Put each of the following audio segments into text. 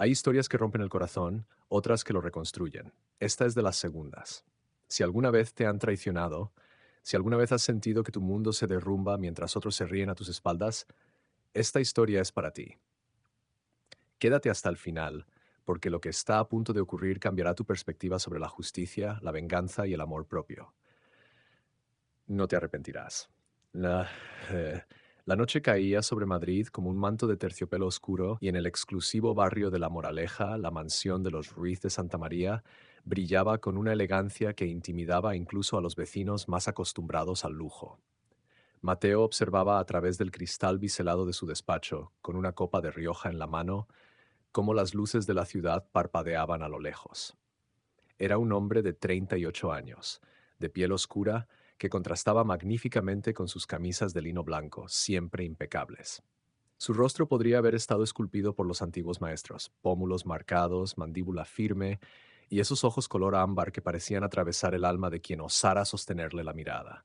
Hay historias que rompen el corazón, otras que lo reconstruyen. Esta es de las segundas. Si alguna vez te han traicionado, si alguna vez has sentido que tu mundo se derrumba mientras otros se ríen a tus espaldas, esta historia es para ti. Quédate hasta el final, porque lo que está a punto de ocurrir cambiará tu perspectiva sobre la justicia, la venganza y el amor propio. No te arrepentirás. La, eh, la noche caía sobre Madrid como un manto de terciopelo oscuro y en el exclusivo barrio de La Moraleja, la mansión de los Ruiz de Santa María, brillaba con una elegancia que intimidaba incluso a los vecinos más acostumbrados al lujo. Mateo observaba a través del cristal biselado de su despacho, con una copa de Rioja en la mano, cómo las luces de la ciudad parpadeaban a lo lejos. Era un hombre de 38 años, de piel oscura, que contrastaba magníficamente con sus camisas de lino blanco, siempre impecables. Su rostro podría haber estado esculpido por los antiguos maestros, pómulos marcados, mandíbula firme y esos ojos color ámbar que parecían atravesar el alma de quien osara sostenerle la mirada.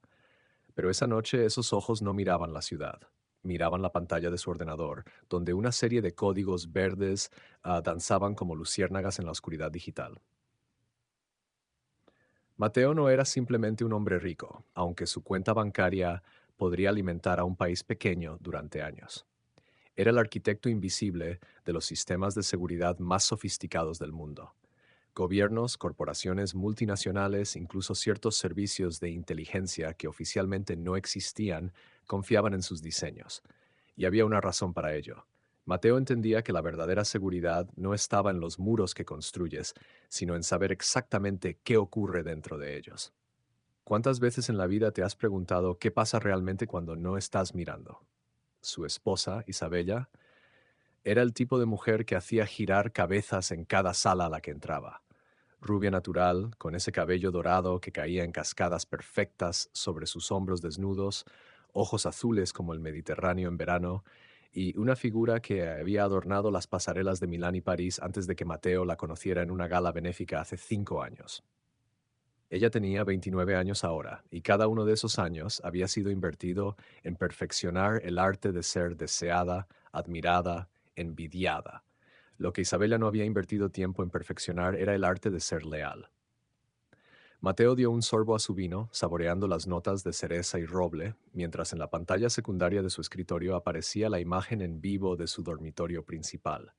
Pero esa noche esos ojos no miraban la ciudad. Miraban la pantalla de su ordenador, donde una serie de códigos verdes danzaban como luciérnagas en la oscuridad digital. Mateo no era simplemente un hombre rico, aunque su cuenta bancaria podría alimentar a un país pequeño durante años. Era el arquitecto invisible de los sistemas de seguridad más sofisticados del mundo. Gobiernos, corporaciones multinacionales, incluso ciertos servicios de inteligencia que oficialmente no existían, confiaban en sus diseños. Y había una razón para ello. Mateo entendía que la verdadera seguridad no estaba en los muros que construyes, sino en saber exactamente qué ocurre dentro de ellos. ¿Cuántas veces en la vida te has preguntado qué pasa realmente cuando no estás mirando? Su esposa, Isabella, era el tipo de mujer que hacía girar cabezas en cada sala a la que entraba. Rubia natural, con ese cabello dorado que caía en cascadas perfectas sobre sus hombros desnudos, ojos azules como el Mediterráneo en verano, y una figura que había adornado las pasarelas de Milán y París antes de que Mateo la conociera en una gala benéfica hace 5 años. Ella tenía 29 años ahora, y cada uno de esos años había sido invertido en perfeccionar el arte de ser deseada, admirada, envidiada. Lo que Isabella no había invertido tiempo en perfeccionar era el arte de ser leal. Mateo dio un sorbo a su vino, saboreando las notas de cereza y roble, mientras en la pantalla secundaria de su escritorio aparecía la imagen en vivo de su dormitorio principal.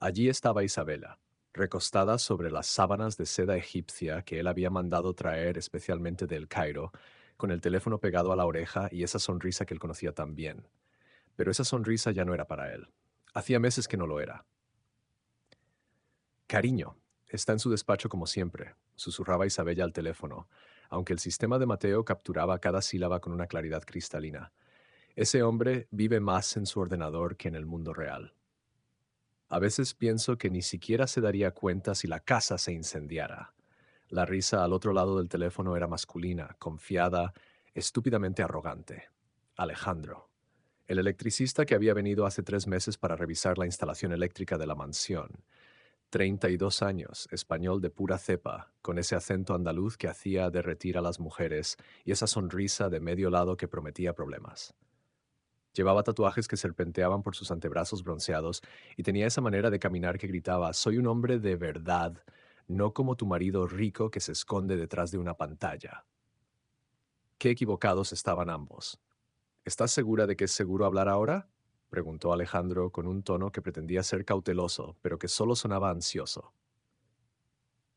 Allí estaba Isabela, recostada sobre las sábanas de seda egipcia que él había mandado traer especialmente del Cairo, con el teléfono pegado a la oreja y esa sonrisa que él conocía tan bien. Pero esa sonrisa ya no era para él. Hacía meses que no lo era. Cariño, está en su despacho como siempre, susurraba Isabella al teléfono, aunque el sistema de Mateo capturaba cada sílaba con una claridad cristalina. Ese hombre vive más en su ordenador que en el mundo real. A veces pienso que ni siquiera se daría cuenta si la casa se incendiara. La risa al otro lado del teléfono era masculina, confiada, estúpidamente arrogante. Alejandro, el electricista que había venido hace 3 meses para revisar la instalación eléctrica de la mansión. 32 años, español de pura cepa, con ese acento andaluz que hacía derretir a las mujeres y esa sonrisa de medio lado que prometía problemas. Llevaba tatuajes que serpenteaban por sus antebrazos bronceados y tenía esa manera de caminar que gritaba: soy un hombre de verdad, no como tu marido rico que se esconde detrás de una pantalla. Qué equivocados estaban ambos. ¿Estás segura de que es seguro hablar ahora?, preguntó Alejandro con un tono que pretendía ser cauteloso, pero que solo sonaba ansioso.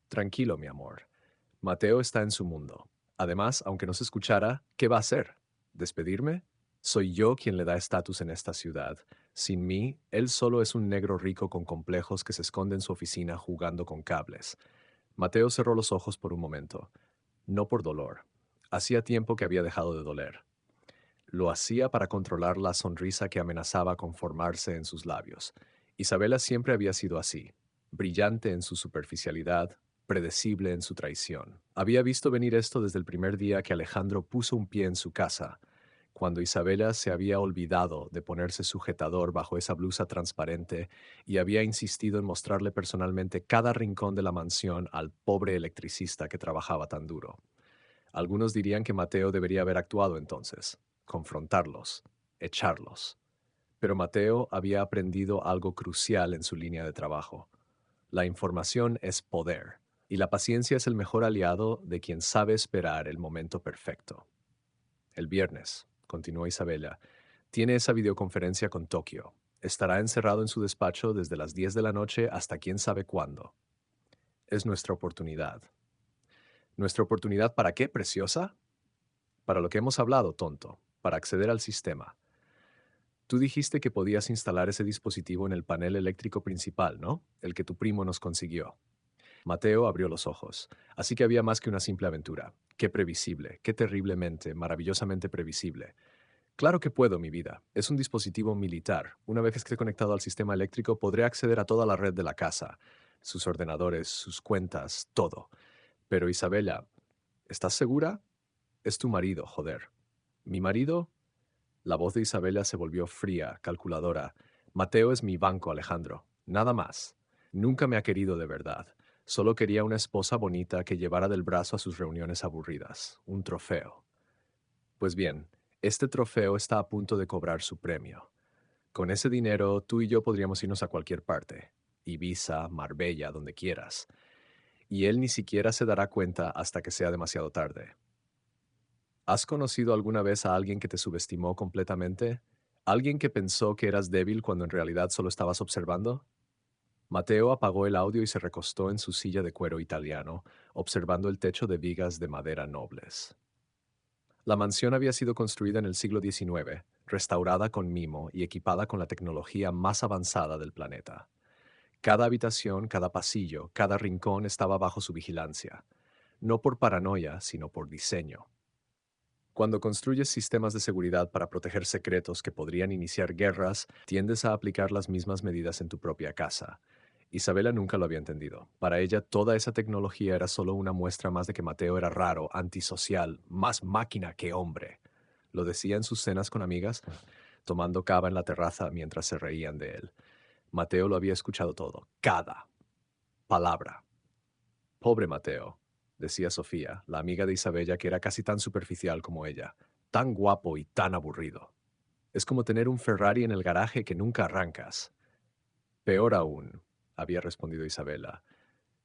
Tranquilo, mi amor. Mateo está en su mundo. Además, aunque no se escuchara, ¿qué va a hacer? ¿Despedirme? Soy yo quien le da estatus en esta ciudad. Sin mí, él solo es un negro rico con complejos que se esconde en su oficina jugando con cables. Mateo cerró los ojos por un momento. No por dolor. Hacía tiempo que había dejado de doler. Lo hacía para controlar la sonrisa que amenazaba con formarse en sus labios. Isabela siempre había sido así, brillante en su superficialidad, predecible en su traición. Había visto venir esto desde el primer día que Alejandro puso un pie en su casa, cuando Isabela se había olvidado de ponerse sujetador bajo esa blusa transparente y había insistido en mostrarle personalmente cada rincón de la mansión al pobre electricista que trabajaba tan duro. Algunos dirían que Mateo debería haber actuado entonces, confrontarlos, echarlos. Pero Mateo había aprendido algo crucial en su línea de trabajo. La información es poder, y la paciencia es el mejor aliado de quien sabe esperar el momento perfecto. El viernes, continuó Isabella, tiene esa videoconferencia con Tokio. Estará encerrado en su despacho desde las 10 de la noche hasta quién sabe cuándo. Es nuestra oportunidad. ¿Nuestra oportunidad para qué, preciosa? Para lo que hemos hablado, tonto, para acceder al sistema. Tú dijiste que podías instalar ese dispositivo en el panel eléctrico principal, ¿no? El que tu primo nos consiguió. Mateo abrió los ojos. Así que había más que una simple aventura. Qué previsible, qué terriblemente, maravillosamente previsible. Claro que puedo, mi vida. Es un dispositivo militar. Una vez que esté conectado al sistema eléctrico, podré acceder a toda la red de la casa. Sus ordenadores, sus cuentas, todo. Pero Isabella, ¿estás segura? Es tu marido, joder. ¿Mi marido? La voz de Isabella se volvió fría, calculadora. Mateo es mi banco, Alejandro. Nada más. Nunca me ha querido de verdad. Solo quería una esposa bonita que llevara del brazo a sus reuniones aburridas. Un trofeo. Pues bien, este trofeo está a punto de cobrar su premio. Con ese dinero, tú y yo podríamos irnos a cualquier parte. Ibiza, Marbella, donde quieras. Y él ni siquiera se dará cuenta hasta que sea demasiado tarde. ¿Has conocido alguna vez a alguien que te subestimó completamente? ¿Alguien que pensó que eras débil cuando en realidad solo estabas observando? Mateo apagó el audio y se recostó en su silla de cuero italiano, observando el techo de vigas de madera nobles. La mansión había sido construida en el siglo XIX, restaurada con mimo y equipada con la tecnología más avanzada del planeta. Cada habitación, cada pasillo, cada rincón estaba bajo su vigilancia, no por paranoia, sino por diseño. Cuando construyes sistemas de seguridad para proteger secretos que podrían iniciar guerras, tiendes a aplicar las mismas medidas en tu propia casa. Isabela nunca lo había entendido. Para ella, toda esa tecnología era solo una muestra más de que Mateo era raro, antisocial, más máquina que hombre. Lo decía en sus cenas con amigas, tomando cava en la terraza mientras se reían de él. Mateo lo había escuchado todo, cada palabra. Pobre Mateo, decía Sofía, la amiga de Isabella que era casi tan superficial como ella, tan guapo y tan aburrido. Es como tener un Ferrari en el garaje que nunca arrancas. Peor aún, había respondido Isabella,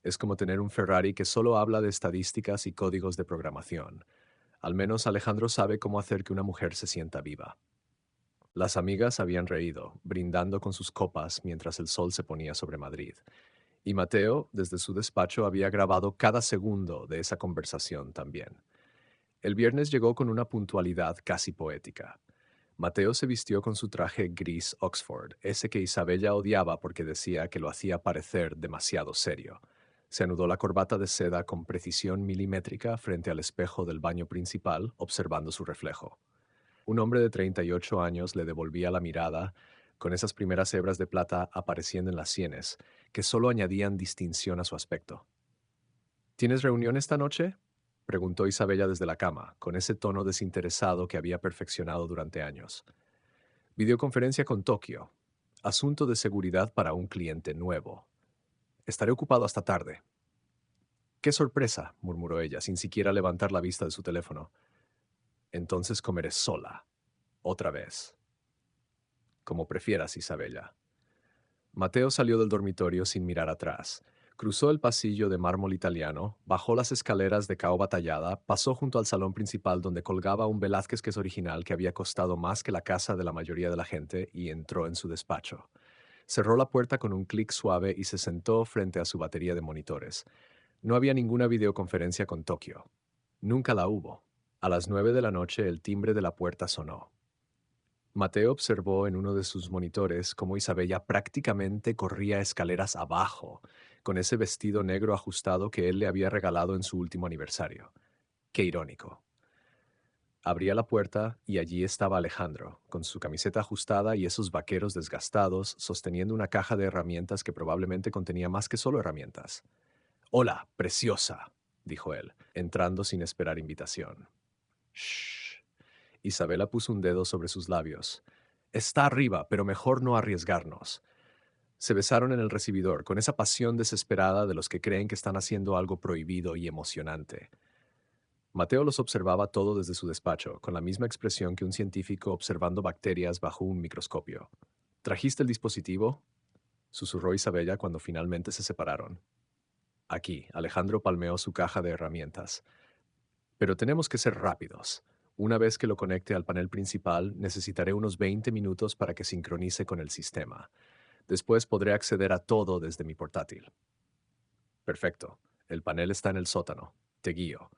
es como tener un Ferrari que solo habla de estadísticas y códigos de programación. Al menos Alejandro sabe cómo hacer que una mujer se sienta viva. Las amigas habían reído, brindando con sus copas mientras el sol se ponía sobre Madrid. Y Mateo, desde su despacho, había grabado cada segundo de esa conversación también. El viernes llegó con una puntualidad casi poética. Mateo se vistió con su traje gris Oxford, ese que Isabella odiaba porque decía que lo hacía parecer demasiado serio. Se anudó la corbata de seda con precisión milimétrica frente al espejo del baño principal, observando su reflejo. Un hombre de 38 años le devolvía la mirada, con esas primeras hebras de plata apareciendo en las sienes, que solo añadían distinción a su aspecto. ¿Tienes reunión esta noche? Preguntó Isabella desde la cama, con ese tono desinteresado que había perfeccionado durante años. Videoconferencia con Tokio. Asunto de seguridad para un cliente nuevo. Estaré ocupado hasta tarde. ¡Qué sorpresa!, murmuró ella, sin siquiera levantar la vista de su teléfono. Entonces comeré sola. Otra vez. Como prefieras, Isabella. Mateo salió del dormitorio sin mirar atrás. Cruzó el pasillo de mármol italiano, bajó las escaleras de caoba tallada, pasó junto al salón principal donde colgaba un Velázquez que es original que había costado más que la casa de la mayoría de la gente y entró en su despacho. Cerró la puerta con un clic suave y se sentó frente a su batería de monitores. No había ninguna videoconferencia con Tokio. Nunca la hubo. A las 9 de la noche el timbre de la puerta sonó. Mateo observó en uno de sus monitores cómo Isabella prácticamente corría escaleras abajo, con ese vestido negro ajustado que él le había regalado en su último aniversario. Qué irónico. Abría la puerta y allí estaba Alejandro, con su camiseta ajustada y esos vaqueros desgastados, sosteniendo una caja de herramientas que probablemente contenía más que solo herramientas. «Hola, preciosa», dijo él, entrando sin esperar invitación. «Shh». Isabela puso un dedo sobre sus labios. «Está arriba, pero mejor no arriesgarnos». Se besaron en el recibidor, con esa pasión desesperada de los que creen que están haciendo algo prohibido y emocionante. Mateo los observaba todo desde su despacho, con la misma expresión que un científico observando bacterias bajo un microscopio. «¿Trajiste el dispositivo?» susurró Isabella cuando finalmente se separaron. Aquí, Alejandro palmeó su caja de herramientas. Pero tenemos que ser rápidos. Una vez que lo conecte al panel principal, necesitaré unos 20 minutos para que sincronice con el sistema. Después podré acceder a todo desde mi portátil. Perfecto. El panel está en el sótano. Te guío.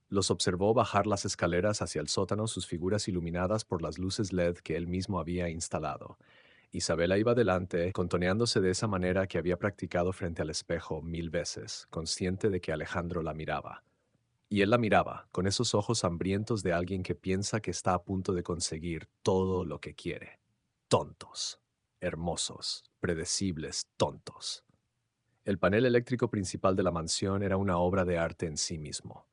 Los observó bajar las escaleras hacia el sótano, sus figuras iluminadas por las luces LED que él mismo había instalado. Isabela iba delante, contoneándose de esa manera que había practicado frente al espejo 1000 veces, consciente de que Alejandro la miraba. Y él la miraba, con esos ojos hambrientos de alguien que piensa que está a punto de conseguir todo lo que quiere. Tontos. Hermosos. Predecibles. Tontos. El panel eléctrico principal de la mansión era una obra de arte en sí mismo.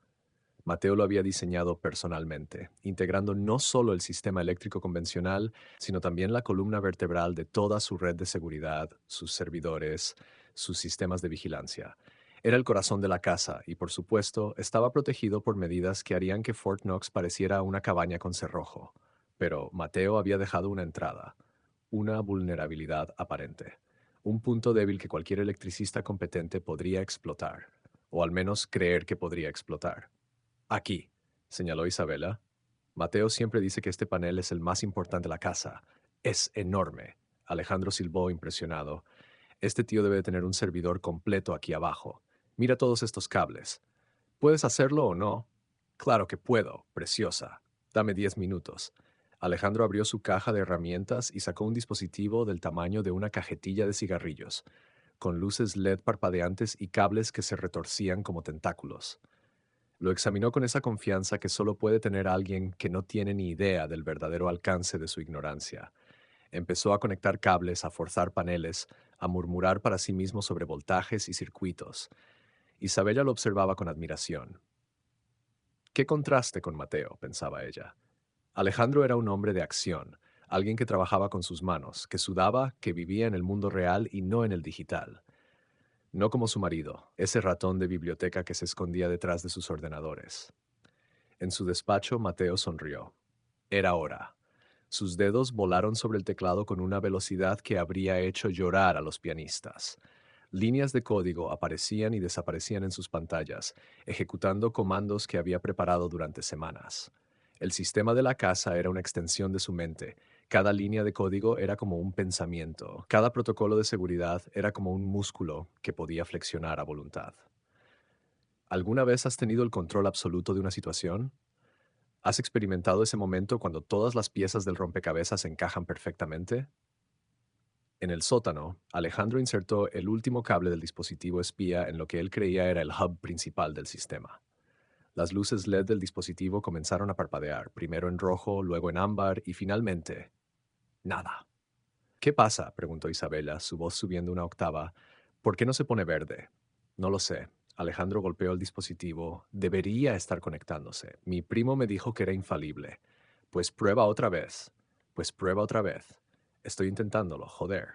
Mateo lo había diseñado personalmente, integrando no solo el sistema eléctrico convencional, sino también la columna vertebral de toda su red de seguridad, sus servidores, sus sistemas de vigilancia. Era el corazón de la casa y, por supuesto, estaba protegido por medidas que harían que Fort Knox pareciera una cabaña con cerrojo. Pero Mateo había dejado una entrada, una vulnerabilidad aparente, un punto débil que cualquier electricista competente podría explotar, o al menos creer que podría explotar. Aquí, señaló Isabela. Mateo siempre dice que este panel es el más importante de la casa. Es enorme. Alejandro silbó impresionado. Este tío debe tener un servidor completo aquí abajo. Mira todos estos cables. ¿Puedes hacerlo o no? Claro que puedo, preciosa. Dame 10 minutos. Alejandro abrió su caja de herramientas y sacó un dispositivo del tamaño de una cajetilla de cigarrillos, con luces LED parpadeantes y cables que se retorcían como tentáculos. Lo examinó con esa confianza que solo puede tener alguien que no tiene ni idea del verdadero alcance de su ignorancia. Empezó a conectar cables, a forzar paneles, a murmurar para sí mismo sobre voltajes y circuitos. Isabella lo observaba con admiración. Qué contraste con Mateo, pensaba ella. Alejandro era un hombre de acción, alguien que trabajaba con sus manos, que sudaba, que vivía en el mundo real y no en el digital. No como su marido, ese ratón de biblioteca que se escondía detrás de sus ordenadores. En su despacho, Mateo sonrió. Era hora. Sus dedos volaron sobre el teclado con una velocidad que habría hecho llorar a los pianistas. Líneas de código aparecían y desaparecían en sus pantallas, ejecutando comandos que había preparado durante semanas. El sistema de la casa era una extensión de su mente. Cada línea de código era como un pensamiento. Cada protocolo de seguridad era como un músculo que podía flexionar a voluntad. ¿Alguna vez has tenido el control absoluto de una situación? ¿Has experimentado ese momento cuando todas las piezas del rompecabezas encajan perfectamente? En el sótano, Alejandro insertó el último cable del dispositivo espía en lo que él creía era el hub principal del sistema. Las luces LED del dispositivo comenzaron a parpadear, primero en rojo, luego en ámbar y finalmente, nada. ¿Qué pasa?, preguntó Isabela, su voz subiendo una octava. ¿Por qué no se pone verde? No lo sé. Alejandro golpeó el dispositivo. Debería estar conectándose. Mi primo me dijo que era infalible. Pues prueba otra vez. Pues prueba otra vez. Estoy intentándolo, joder.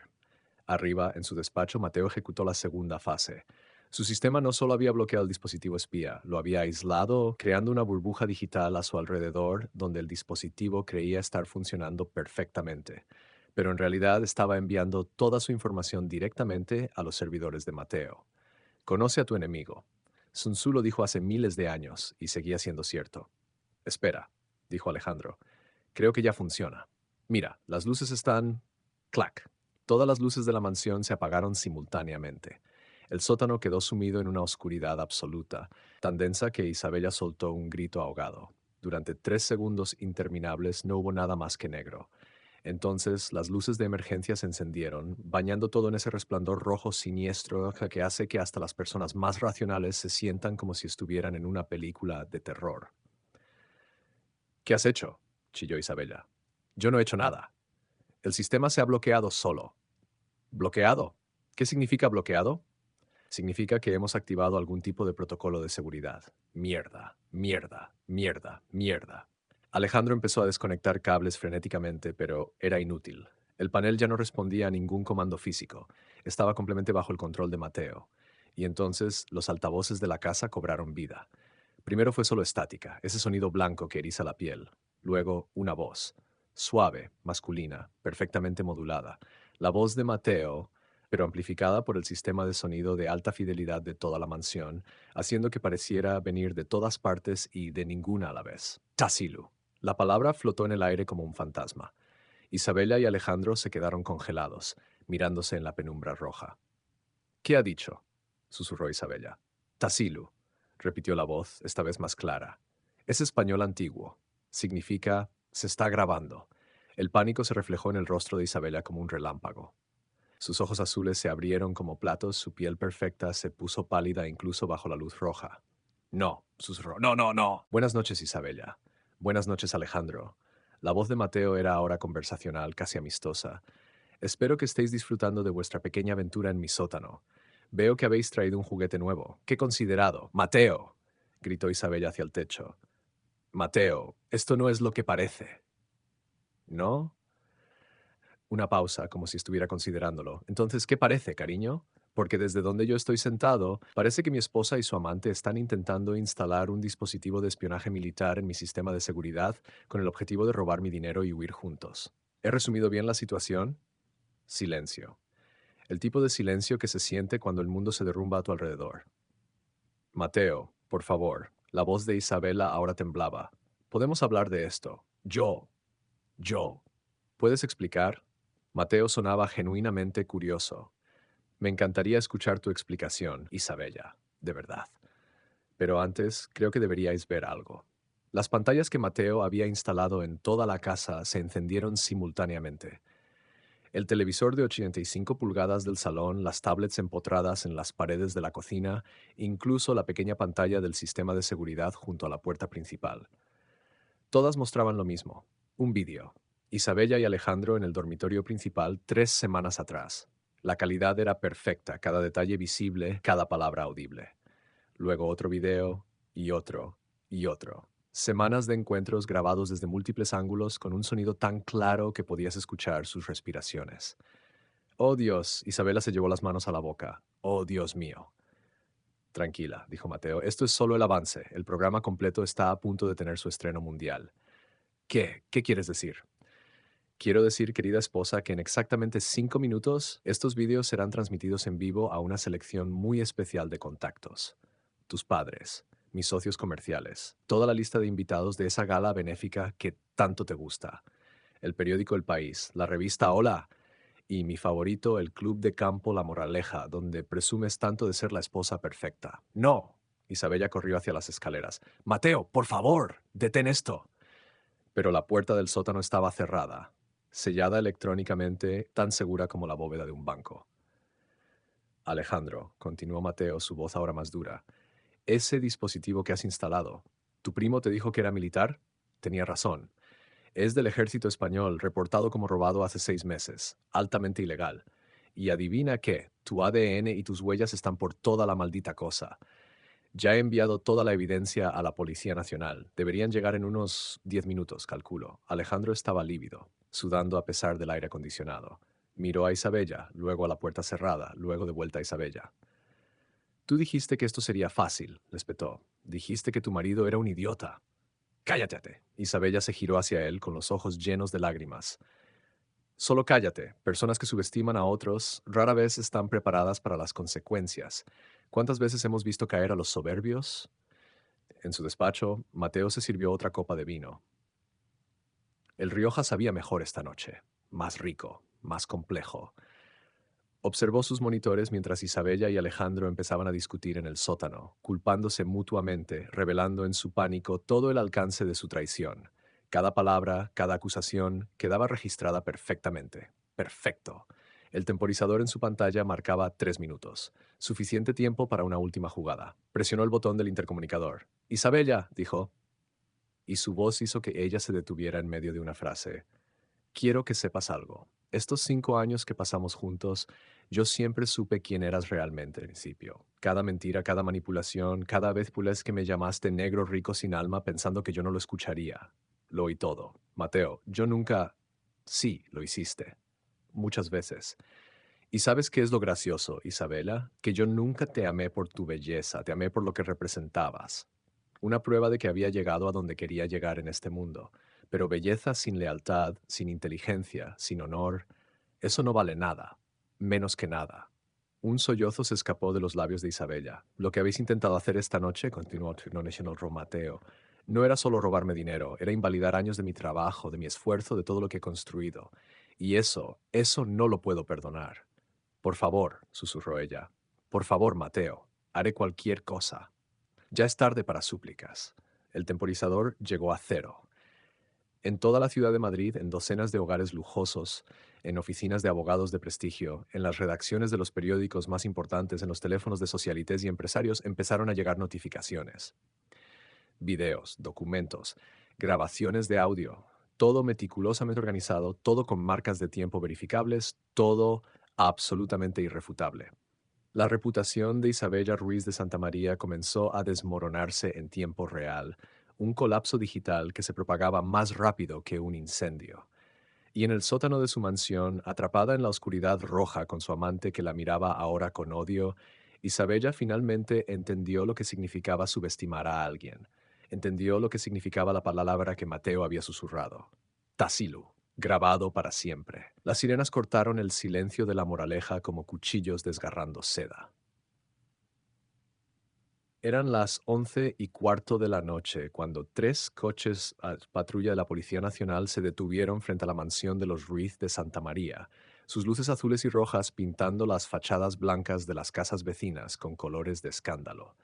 Arriba, en su despacho, Mateo ejecutó la segunda fase. Su sistema no solo había bloqueado el dispositivo espía, lo había aislado, creando una burbuja digital a su alrededor donde el dispositivo creía estar funcionando perfectamente, pero en realidad estaba enviando toda su información directamente a los servidores de Mateo. Conoce a tu enemigo. Sun Tzu lo dijo hace miles de años y seguía siendo cierto. Espera, dijo Alejandro. Creo que ya funciona. Mira, las luces están... Clac. Todas las luces de la mansión se apagaron simultáneamente. El sótano quedó sumido en una oscuridad absoluta, tan densa que Isabella soltó un grito ahogado. Durante 3 segundos interminables no hubo nada más que negro. Entonces las luces de emergencia se encendieron, bañando todo en ese resplandor rojo siniestro que hace que hasta las personas más racionales se sientan como si estuvieran en una película de terror. ¿Qué has hecho?, chilló Isabella. Yo no he hecho nada. El sistema se ha bloqueado solo. ¿Bloqueado? ¿Qué significa bloqueado? Significa que hemos activado algún tipo de protocolo de seguridad. Mierda, mierda, mierda, mierda. Alejandro empezó a desconectar cables frenéticamente, pero era inútil. El panel ya no respondía a ningún comando físico. Estaba completamente bajo el control de Mateo. Y entonces los altavoces de la casa cobraron vida. Primero fue solo estática, ese sonido blanco que eriza la piel. Luego una voz, suave, masculina, perfectamente modulada. La voz de Mateo, pero amplificada por el sistema de sonido de alta fidelidad de toda la mansión, haciendo que pareciera venir de todas partes y de ninguna a la vez. Tassilu. La palabra flotó en el aire como un fantasma. Isabella y Alejandro se quedaron congelados, mirándose en la penumbra roja. ¿Qué ha dicho?, susurró Isabella. Tassilu, repitió la voz, esta vez más clara. Es español antiguo. Significa se está grabando. El pánico se reflejó en el rostro de Isabella como un relámpago. Sus ojos azules se abrieron como platos, su piel perfecta se puso pálida incluso bajo la luz roja. No, susurró. No, no, no. Buenas noches, Isabella. Buenas noches, Alejandro. La voz de Mateo era ahora conversacional, casi amistosa. Espero que estéis disfrutando de vuestra pequeña aventura en mi sótano. Veo que habéis traído un juguete nuevo. ¡Qué considerado! ¡Mateo!, gritó Isabella hacia el techo. Mateo, esto no es lo que parece. ¿No? Una pausa, como si estuviera considerándolo. Entonces, ¿qué parece, cariño? Porque desde donde yo estoy sentado, parece que mi esposa y su amante están intentando instalar un dispositivo de espionaje militar en mi sistema de seguridad con el objetivo de robar mi dinero y huir juntos. ¿He resumido bien la situación? Silencio. El tipo de silencio que se siente cuando el mundo se derrumba a tu alrededor. Mateo, por favor. La voz de Isabela ahora temblaba. Podemos hablar de esto. Yo. ¿Puedes explicar? Mateo sonaba genuinamente curioso. Me encantaría escuchar tu explicación, Isabella, de verdad. Pero antes, creo que deberíais ver algo. Las pantallas que Mateo había instalado en toda la casa se encendieron simultáneamente. El televisor de 85 pulgadas del salón, las tablets empotradas en las paredes de la cocina, incluso la pequeña pantalla del sistema de seguridad junto a la puerta principal. Todas mostraban lo mismo, un vídeo. Isabella y Alejandro en el dormitorio principal 3 semanas atrás. La calidad era perfecta, cada detalle visible, cada palabra audible. Luego otro video, y otro, y otro. Semanas de encuentros grabados desde múltiples ángulos con un sonido tan claro que podías escuchar sus respiraciones. Oh Dios, Isabela se llevó las manos a la boca. Oh Dios mío. Tranquila, dijo Mateo, esto es solo el avance. El programa completo está a punto de tener su estreno mundial. ¿Qué? ¿Qué quieres decir? Quiero decir, querida esposa, que en exactamente 5 minutos estos vídeos serán transmitidos en vivo a una selección muy especial de contactos. Tus padres, mis socios comerciales, toda la lista de invitados de esa gala benéfica que tanto te gusta, el periódico El País, la revista Hola y mi favorito, el Club de Campo La Moraleja, donde presumes tanto de ser la esposa perfecta. ¡No! Isabella corrió hacia las escaleras. Mateo, por favor, detén esto. Pero la puerta del sótano estaba cerrada, sellada electrónicamente, tan segura como la bóveda de un banco. Alejandro, continuó Mateo, su voz ahora más dura, ese dispositivo que has instalado, ¿tu primo te dijo que era militar? Tenía razón. Es del ejército español, reportado como robado hace 6 meses, altamente ilegal. Y adivina qué, tu ADN y tus huellas están por toda la maldita cosa. Ya he enviado toda la evidencia a la Policía Nacional. Deberían llegar en unos 10 minutos, calculo. Alejandro estaba lívido, sudando a pesar del aire acondicionado. Miró a Isabella, luego a la puerta cerrada, luego de vuelta a Isabella. Tú dijiste que esto sería fácil, le espetó. Dijiste que tu marido era un idiota. Cállate. Isabella se giró hacia él con los ojos llenos de lágrimas. Solo cállate. Personas que subestiman a otros rara vez están preparadas para las consecuencias. ¿Cuántas veces hemos visto caer a los soberbios? En su despacho, Mateo se sirvió otra copa de vino. El Rioja sabía mejor esta noche. Más rico, más complejo. Observó sus monitores mientras Isabella y Alejandro empezaban a discutir en el sótano, culpándose mutuamente, revelando en su pánico todo el alcance de su traición. Cada palabra, cada acusación quedaba registrada perfectamente. Perfecto. El temporizador en su pantalla marcaba 3 minutos. Suficiente tiempo para una última jugada. Presionó el botón del intercomunicador. Isabella, dijo. Y su voz hizo que ella se detuviera en medio de una frase. Quiero que sepas algo. Estos 5 años que pasamos juntos, yo siempre supe quién eras realmente al principio. Cada mentira, cada manipulación, cada vez pules que me llamaste negro rico sin alma pensando que yo no lo escucharía. Lo oí todo. Mateo, yo nunca... Sí, lo hiciste. Muchas veces. ¿Y sabes qué es lo gracioso, Isabela? Que yo nunca te amé por tu belleza, te amé por lo que representabas. Una prueba de que había llegado a donde quería llegar en este mundo. Pero belleza sin lealtad, sin inteligencia, sin honor, eso no vale nada. Menos que nada. Un sollozo se escapó de los labios de Isabella. Lo que habéis intentado hacer esta noche, continuó Tecnonational Mateo, no era solo robarme dinero, era invalidar años de mi trabajo, de mi esfuerzo, de todo lo que he construido. Y eso no lo puedo perdonar. Por favor, susurró ella. Por favor, Mateo, haré cualquier cosa. Ya es tarde para súplicas. El temporizador llegó a cero. En toda la ciudad de Madrid, en docenas de hogares lujosos, en oficinas de abogados de prestigio, en las redacciones de los periódicos más importantes, en los teléfonos de socialites y empresarios, empezaron a llegar notificaciones. Videos, documentos, grabaciones de audio, todo meticulosamente organizado, todo con marcas de tiempo verificables, todo absolutamente irrefutable. La reputación de Isabella Ruiz de Santa María comenzó a desmoronarse en tiempo real, un colapso digital que se propagaba más rápido que un incendio. Y en el sótano de su mansión, atrapada en la oscuridad roja con su amante que la miraba ahora con odio, Isabella finalmente entendió lo que significaba subestimar a alguien. Entendió lo que significaba la palabra que Mateo había susurrado. Tassilu, grabado para siempre. Las sirenas cortaron el silencio de la moraleja como cuchillos desgarrando seda. Eran las 11:15 de la noche cuando 3 coches patrulla de la Policía Nacional se detuvieron frente a la mansión de los Ruiz de Santa María, sus luces azules y rojas pintando las fachadas blancas de las casas vecinas con colores de escándalo.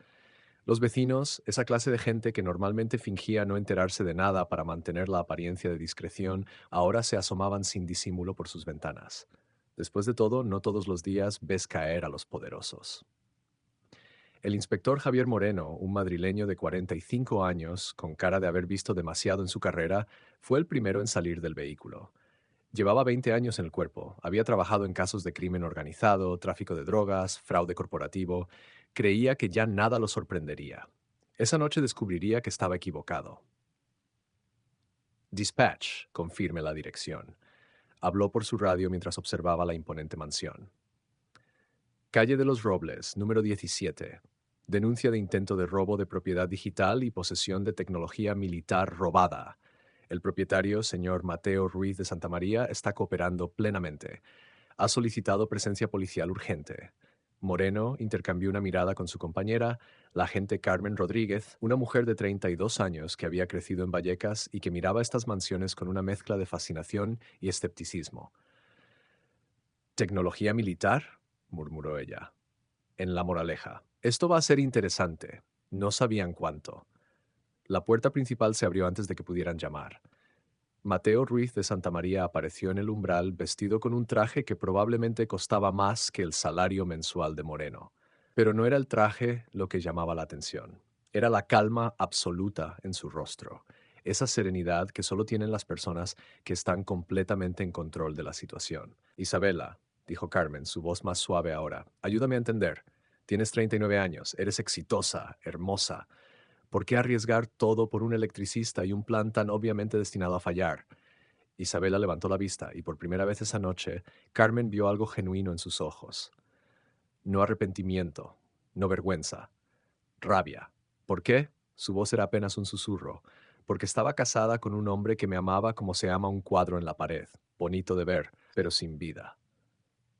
Los vecinos, esa clase de gente que normalmente fingía no enterarse de nada para mantener la apariencia de discreción, ahora se asomaban sin disimulo por sus ventanas. Después de todo, no todos los días ves caer a los poderosos. El inspector Javier Moreno, un madrileño de 45 años, con cara de haber visto demasiado en su carrera, fue el primero en salir del vehículo. Llevaba 20 años en el cuerpo, había trabajado en casos de crimen organizado, tráfico de drogas, fraude corporativo. Creía que ya nada lo sorprendería. Esa noche descubriría que estaba equivocado. Dispatch, confirme la dirección. Habló por su radio mientras observaba la imponente mansión. Calle de los Robles, número 17. Denuncia de intento de robo de propiedad digital y posesión de tecnología militar robada. El propietario, señor Mateo Ruiz de Santa María, está cooperando plenamente. Ha solicitado presencia policial urgente. Moreno intercambió una mirada con su compañera, la agente Carmen Rodríguez, una mujer de 32 años que había crecido en Vallecas y que miraba estas mansiones con una mezcla de fascinación y escepticismo. ¿Tecnología militar?, murmuró ella. En La Moraleja. Esto va a ser interesante. No sabían cuánto. La puerta principal se abrió antes de que pudieran llamar. Mateo Ruiz de Santa María apareció en el umbral vestido con un traje que probablemente costaba más que el salario mensual de Moreno. Pero no era el traje lo que llamaba la atención. Era la calma absoluta en su rostro, esa serenidad que solo tienen las personas que están completamente en control de la situación. Isabela, dijo Carmen, su voz más suave ahora, ayúdame a entender. Tienes 39 años, eres exitosa, hermosa. ¿Por qué arriesgar todo por un electricista y un plan tan obviamente destinado a fallar? Isabela levantó la vista y por primera vez esa noche, Carmen vio algo genuino en sus ojos. No arrepentimiento, no vergüenza, rabia. ¿Por qué? Su voz era apenas un susurro. Porque estaba casada con un hombre que me amaba como se ama un cuadro en la pared, bonito de ver, pero sin vida.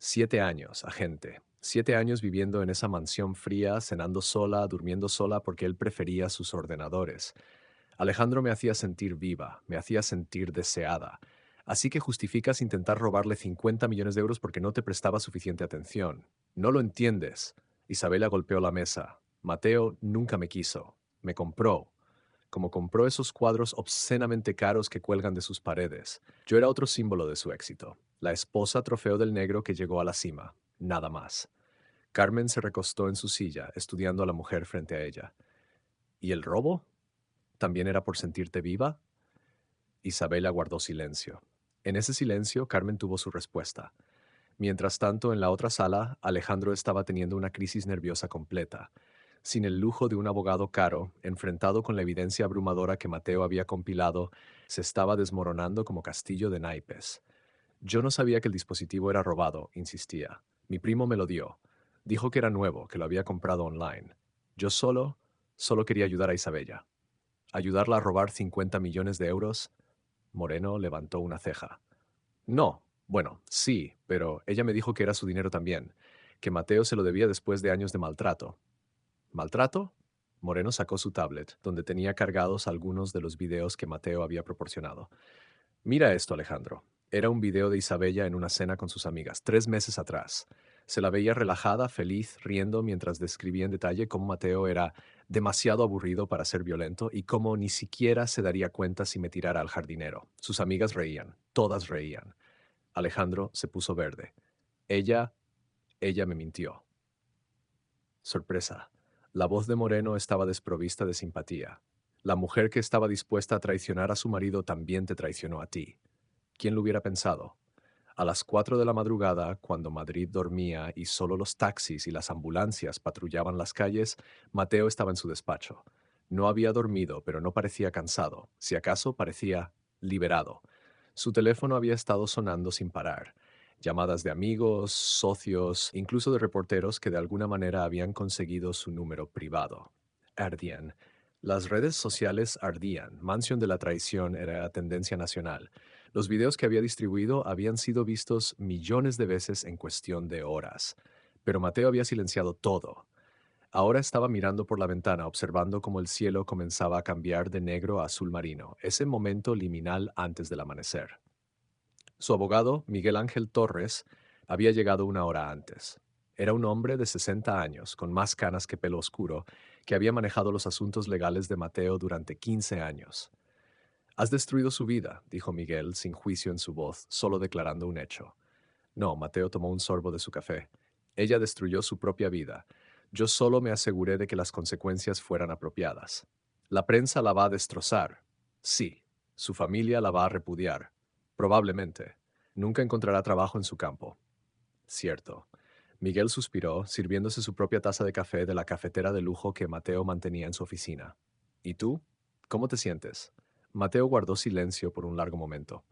7 años, agente. 7 años viviendo en esa mansión fría, cenando sola, durmiendo sola porque él prefería sus ordenadores. Alejandro me hacía sentir viva, me hacía sentir deseada. Así que justificas intentar robarle 50 millones de euros porque no te prestaba suficiente atención. No lo entiendes. Isabela golpeó la mesa. Mateo nunca me quiso. Me compró. Como compró esos cuadros obscenamente caros que cuelgan de sus paredes. Yo era otro símbolo de su éxito. La esposa trofeo del negro que llegó a la cima. Nada más. Carmen se recostó en su silla, estudiando a la mujer frente a ella. ¿Y el robo? ¿También era por sentirte viva? Isabela guardó silencio. En ese silencio, Carmen tuvo su respuesta. Mientras tanto, en la otra sala, Alejandro estaba teniendo una crisis nerviosa completa. Sin el lujo de un abogado caro, enfrentado con la evidencia abrumadora que Mateo había compilado, se estaba desmoronando como castillo de naipes. Yo no sabía que el dispositivo era robado, insistía. Mi primo me lo dio. Dijo que era nuevo, que lo había comprado online. Yo solo quería ayudar a Isabella. ¿Ayudarla a robar 50 millones de euros? Moreno levantó una ceja. No, Bueno, sí, pero ella me dijo que era su dinero también, que Mateo se lo debía después de años de maltrato. ¿Maltrato? Moreno sacó su tablet, donde tenía cargados algunos de los videos que Mateo había proporcionado. Mira esto, Alejandro. Era un video de Isabella en una cena con sus amigas, 3 meses atrás. Se la veía relajada, feliz, riendo mientras describía en detalle cómo Mateo era demasiado aburrido para ser violento y cómo ni siquiera se daría cuenta si me tirara al jardinero. Sus amigas reían, todas reían. Alejandro se puso verde. Ella, ella me mintió. Sorpresa. La voz de Moreno estaba desprovista de simpatía. La mujer que estaba dispuesta a traicionar a su marido también te traicionó a ti. ¿Quién lo hubiera pensado? A las 4 de la madrugada, cuando Madrid dormía y solo los taxis y las ambulancias patrullaban las calles, Mateo estaba en su despacho. No había dormido, pero no parecía cansado. Si acaso parecía liberado. Su teléfono había estado sonando sin parar. Llamadas de amigos, socios, incluso de reporteros que de alguna manera habían conseguido su número privado. Ardían. Las redes sociales ardían. Mansión de la traición era tendencia nacional. Los videos que había distribuido habían sido vistos millones de veces en cuestión de horas. Pero Mateo había silenciado todo. Ahora estaba mirando por la ventana, observando cómo el cielo comenzaba a cambiar de negro a azul marino, ese momento liminal antes del amanecer. Su abogado, Miguel Ángel Torres, había llegado una hora antes. Era un hombre de 60 años, con más canas que pelo oscuro, que había manejado los asuntos legales de Mateo durante 15 años. Has destruido su vida, dijo Miguel, sin juicio en su voz, solo declarando un hecho. No, Mateo tomó un sorbo de su café. Ella destruyó su propia vida. Yo solo me aseguré de que las consecuencias fueran apropiadas. La prensa la va a destrozar. Sí. Su familia la va a repudiar. Probablemente. Nunca encontrará trabajo en su campo. Cierto. Miguel suspiró, sirviéndose su propia taza de café de la cafetera de lujo que Mateo mantenía en su oficina. ¿Y tú? ¿Cómo te sientes? Mateo guardó silencio por un largo momento.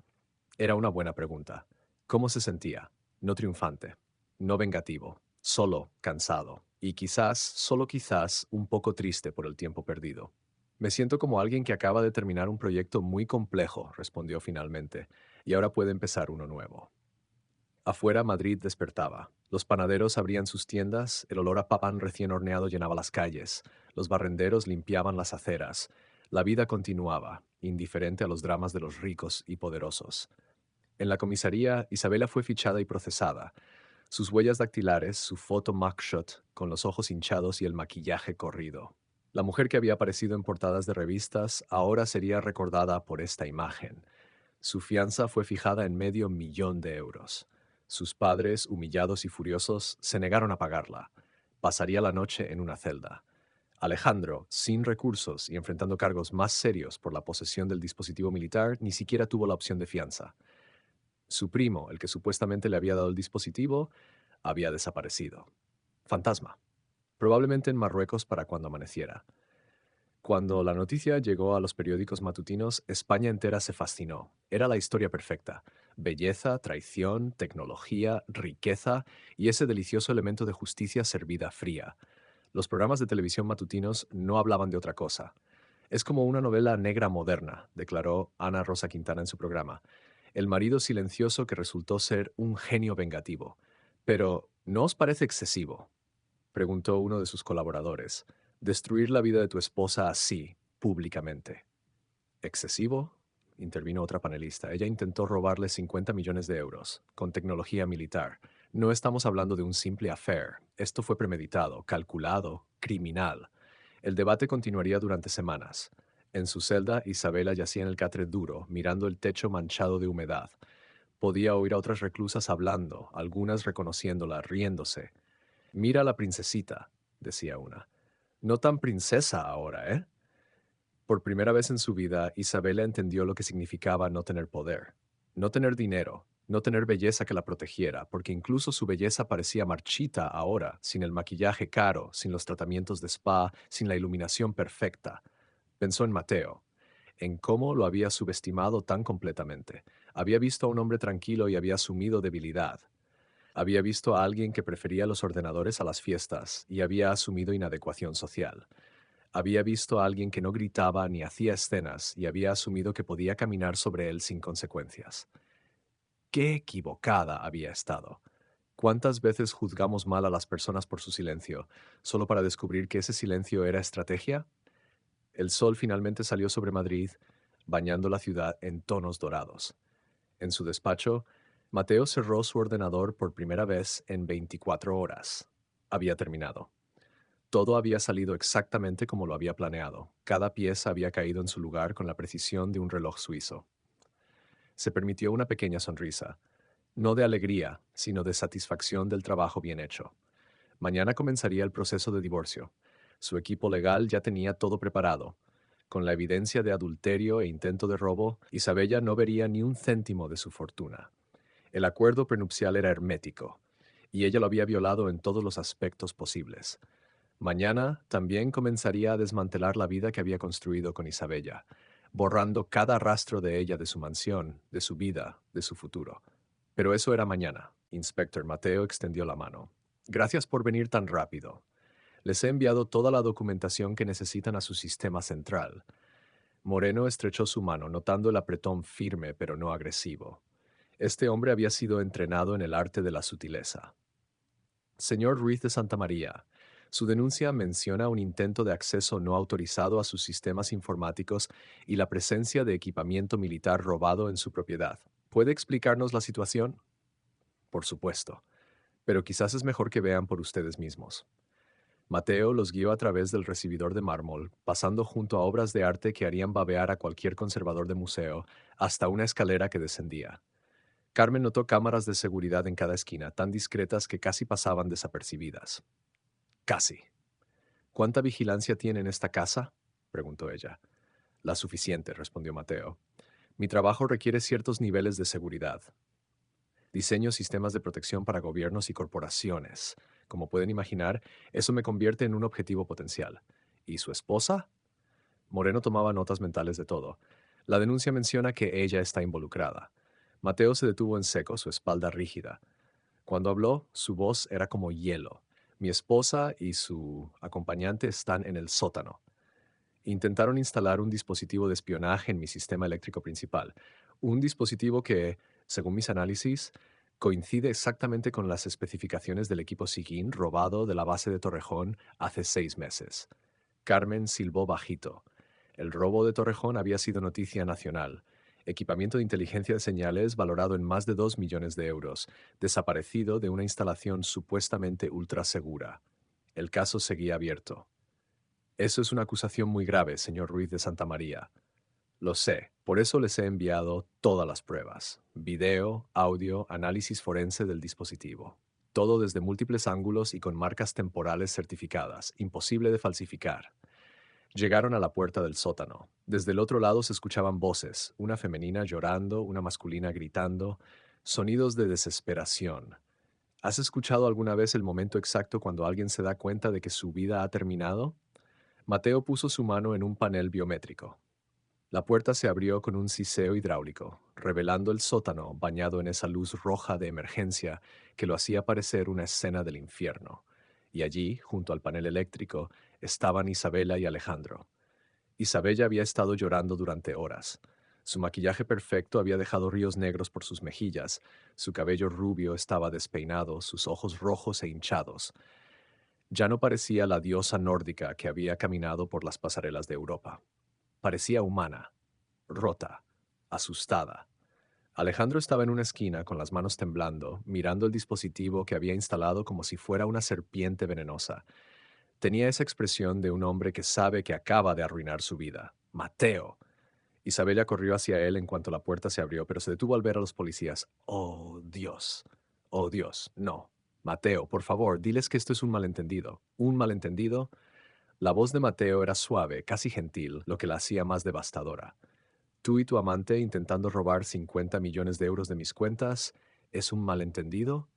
Era una buena pregunta. ¿Cómo se sentía? No triunfante, no vengativo, solo cansado, y quizás, solo quizás, un poco triste por el tiempo perdido. Me siento como alguien que acaba de terminar un proyecto muy complejo, respondió finalmente, y ahora puede empezar uno nuevo. Afuera Madrid despertaba. Los panaderos abrían sus tiendas, el olor a pan recién horneado llenaba las calles, los barrenderos limpiaban las aceras. La vida continuaba, indiferente a los dramas de los ricos y poderosos. En la comisaría, Isabela fue fichada y procesada. Sus huellas dactilares, su foto mugshot, con los ojos hinchados y el maquillaje corrido. La mujer que había aparecido en portadas de revistas ahora sería recordada por esta imagen. Su fianza fue fijada en $500,000. Sus padres, humillados y furiosos, se negaron a pagarla. Pasaría la noche en una celda. Alejandro, sin recursos y enfrentando cargos más serios por la posesión del dispositivo militar, ni siquiera tuvo la opción de fianza. Su primo, el que supuestamente le había dado el dispositivo, había desaparecido. Fantasma. Probablemente en Marruecos para cuando amaneciera. Cuando la noticia llegó a los periódicos matutinos, España entera se fascinó. Era la historia perfecta. Belleza, traición, tecnología, riqueza y ese delicioso elemento de justicia servida fría. Los programas de televisión matutinos no hablaban de otra cosa. Es como una novela negra moderna, declaró Ana Rosa Quintana en su programa. El marido silencioso que resultó ser un genio vengativo. Pero, ¿no os parece excesivo? Preguntó uno de sus colaboradores. Destruir la vida de tu esposa así, públicamente. ¿Excesivo? Intervino otra panelista. Ella intentó robarle 50 millones de euros, con tecnología militar. No estamos hablando de un simple affair. Esto fue premeditado, calculado, criminal. El debate continuaría durante semanas. En su celda, Isabela yacía en el catre duro, mirando el techo manchado de humedad. Podía oír a otras reclusas hablando, algunas reconociéndola, riéndose. Mira a la princesita, decía una. No tan princesa ahora, ¿eh? Por primera vez en su vida, Isabela entendió lo que significaba no tener poder, no tener dinero, no tener belleza que la protegiera, porque incluso su belleza parecía marchita ahora, sin el maquillaje caro, sin los tratamientos de spa, sin la iluminación perfecta. Pensó en Mateo, en cómo lo había subestimado tan completamente. Había visto a un hombre tranquilo y había asumido debilidad. Había visto a alguien que prefería los ordenadores a las fiestas y había asumido inadecuación social. Había visto a alguien que no gritaba ni hacía escenas y había asumido que podía caminar sobre él sin consecuencias. Qué equivocada había estado. ¿Cuántas veces juzgamos mal a las personas por su silencio, solo para descubrir que ese silencio era estrategia? El sol finalmente salió sobre Madrid, bañando la ciudad en tonos dorados. En su despacho, Mateo cerró su ordenador por primera vez en 24 horas. Había terminado. Todo había salido exactamente como lo había planeado. Cada pieza había caído en su lugar con la precisión de un reloj suizo. Se permitió una pequeña sonrisa, no de alegría, sino de satisfacción del trabajo bien hecho. Mañana comenzaría el proceso de divorcio. Su equipo legal ya tenía todo preparado. Con la evidencia de adulterio e intento de robo, Isabella no vería ni un céntimo de su fortuna. El acuerdo prenupcial era hermético, y ella lo había violado en todos los aspectos posibles. Mañana también comenzaría a desmantelar la vida que había construido con Isabella, borrando cada rastro de ella de su mansión, de su vida, de su futuro. Pero eso era mañana. Inspector Mateo extendió la mano. Gracias por venir tan rápido. Les he enviado toda la documentación que necesitan a su sistema central. Moreno estrechó su mano, notando el apretón firme pero no agresivo. Este hombre había sido entrenado en el arte de la sutileza. Señor Ruiz de Santa María, su denuncia menciona un intento de acceso no autorizado a sus sistemas informáticos y la presencia de equipamiento militar robado en su propiedad. ¿Puede explicarnos la situación? Por supuesto, pero quizás es mejor que vean por ustedes mismos. Mateo los guió a través del recibidor de mármol, pasando junto a obras de arte que harían babear a cualquier conservador de museo, hasta una escalera que descendía. Carmen notó cámaras de seguridad en cada esquina, tan discretas que casi pasaban desapercibidas. Casi. ¿Cuánta vigilancia tiene en esta casa? Preguntó ella. La suficiente, respondió Mateo. Mi trabajo requiere ciertos niveles de seguridad. Diseño sistemas de protección para gobiernos y corporaciones. Como pueden imaginar, eso me convierte en un objetivo potencial. ¿Y su esposa? Moreno tomaba notas mentales de todo. La denuncia menciona que ella está involucrada. Mateo se detuvo en seco, su espalda rígida. Cuando habló, su voz era como hielo. Mi esposa y su acompañante están en el sótano. Intentaron instalar un dispositivo de espionaje en mi sistema eléctrico principal. Un dispositivo que, según mis análisis, coincide exactamente con las especificaciones del equipo SIGINT robado de la base de Torrejón hace 6 meses. Carmen silbó bajito. El robo de Torrejón había sido noticia nacional. Equipamiento de inteligencia de señales valorado en más de 2 millones de euros, desaparecido de una instalación supuestamente ultra segura. El caso seguía abierto. Eso es una acusación muy grave, señor Ruiz de Santa María. Lo sé, por eso les he enviado todas las pruebas. Video, audio, análisis forense del dispositivo. Todo desde múltiples ángulos y con marcas temporales certificadas, imposible de falsificar. Llegaron a la puerta del sótano. Desde el otro lado se escuchaban voces, una femenina llorando, una masculina gritando, sonidos de desesperación. ¿Has escuchado alguna vez el momento exacto cuando alguien se da cuenta de que su vida ha terminado? Mateo puso su mano en un panel biométrico. La puerta se abrió con un siseo hidráulico, revelando el sótano bañado en esa luz roja de emergencia que lo hacía parecer una escena del infierno. Y allí, junto al panel eléctrico, estaban Isabela y Alejandro. Isabella había estado llorando durante horas. Su maquillaje perfecto había dejado ríos negros por sus mejillas, su cabello rubio estaba despeinado, sus ojos rojos e hinchados. Ya no parecía la diosa nórdica que había caminado por las pasarelas de Europa. Parecía humana, rota, asustada. Alejandro estaba en una esquina con las manos temblando, mirando el dispositivo que había instalado como si fuera una serpiente venenosa. Tenía esa expresión de un hombre que sabe que acaba de arruinar su vida. ¡Mateo! Isabella corrió hacia él en cuanto la puerta se abrió, pero se detuvo al ver a los policías. ¡Oh, Dios! ¡Oh, Dios! No. Mateo, por favor, diles que esto es un malentendido. ¿Un malentendido? La voz de Mateo era suave, casi gentil, lo que la hacía más devastadora. Tú y tu amante intentando robar 50 millones de euros de mis cuentas, ¿es un malentendido?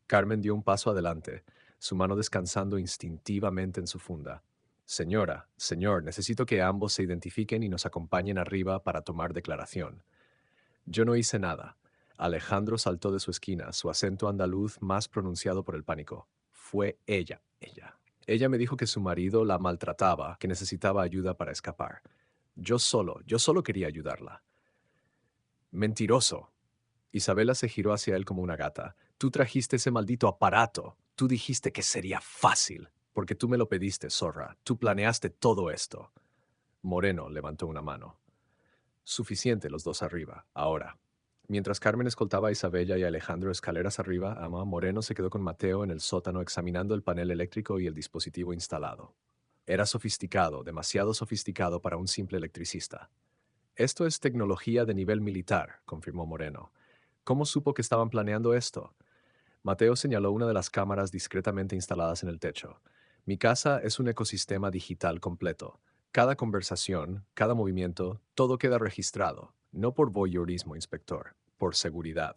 Carmen dio un paso adelante, su mano descansando instintivamente en su funda. Señora, señor, necesito que ambos se identifiquen y nos acompañen arriba para tomar declaración. Yo no hice nada. Alejandro saltó de su esquina, su acento andaluz más pronunciado por el pánico. Fue ella, ella. Ella me dijo que su marido la maltrataba, que necesitaba ayuda para escapar. Yo solo quería ayudarla. Mentiroso. Isabela se giró hacia él como una gata. Tú trajiste ese maldito aparato. Tú dijiste que sería fácil. Porque tú me lo pediste, zorra. Tú planeaste todo esto. Moreno levantó una mano. Suficiente los dos arriba. Ahora. Mientras Carmen escoltaba a Isabella y a Alejandro escaleras arriba, Ama Moreno se quedó con Mateo en el sótano examinando el panel eléctrico y el dispositivo instalado. Era sofisticado, demasiado sofisticado para un simple electricista. Esto es tecnología de nivel militar, confirmó Moreno. ¿Cómo supo que estaban planeando esto? Mateo señaló una de las cámaras discretamente instaladas en el techo. Mi casa es un ecosistema digital completo. Cada conversación, cada movimiento, todo queda registrado. No por voyeurismo, inspector, por seguridad.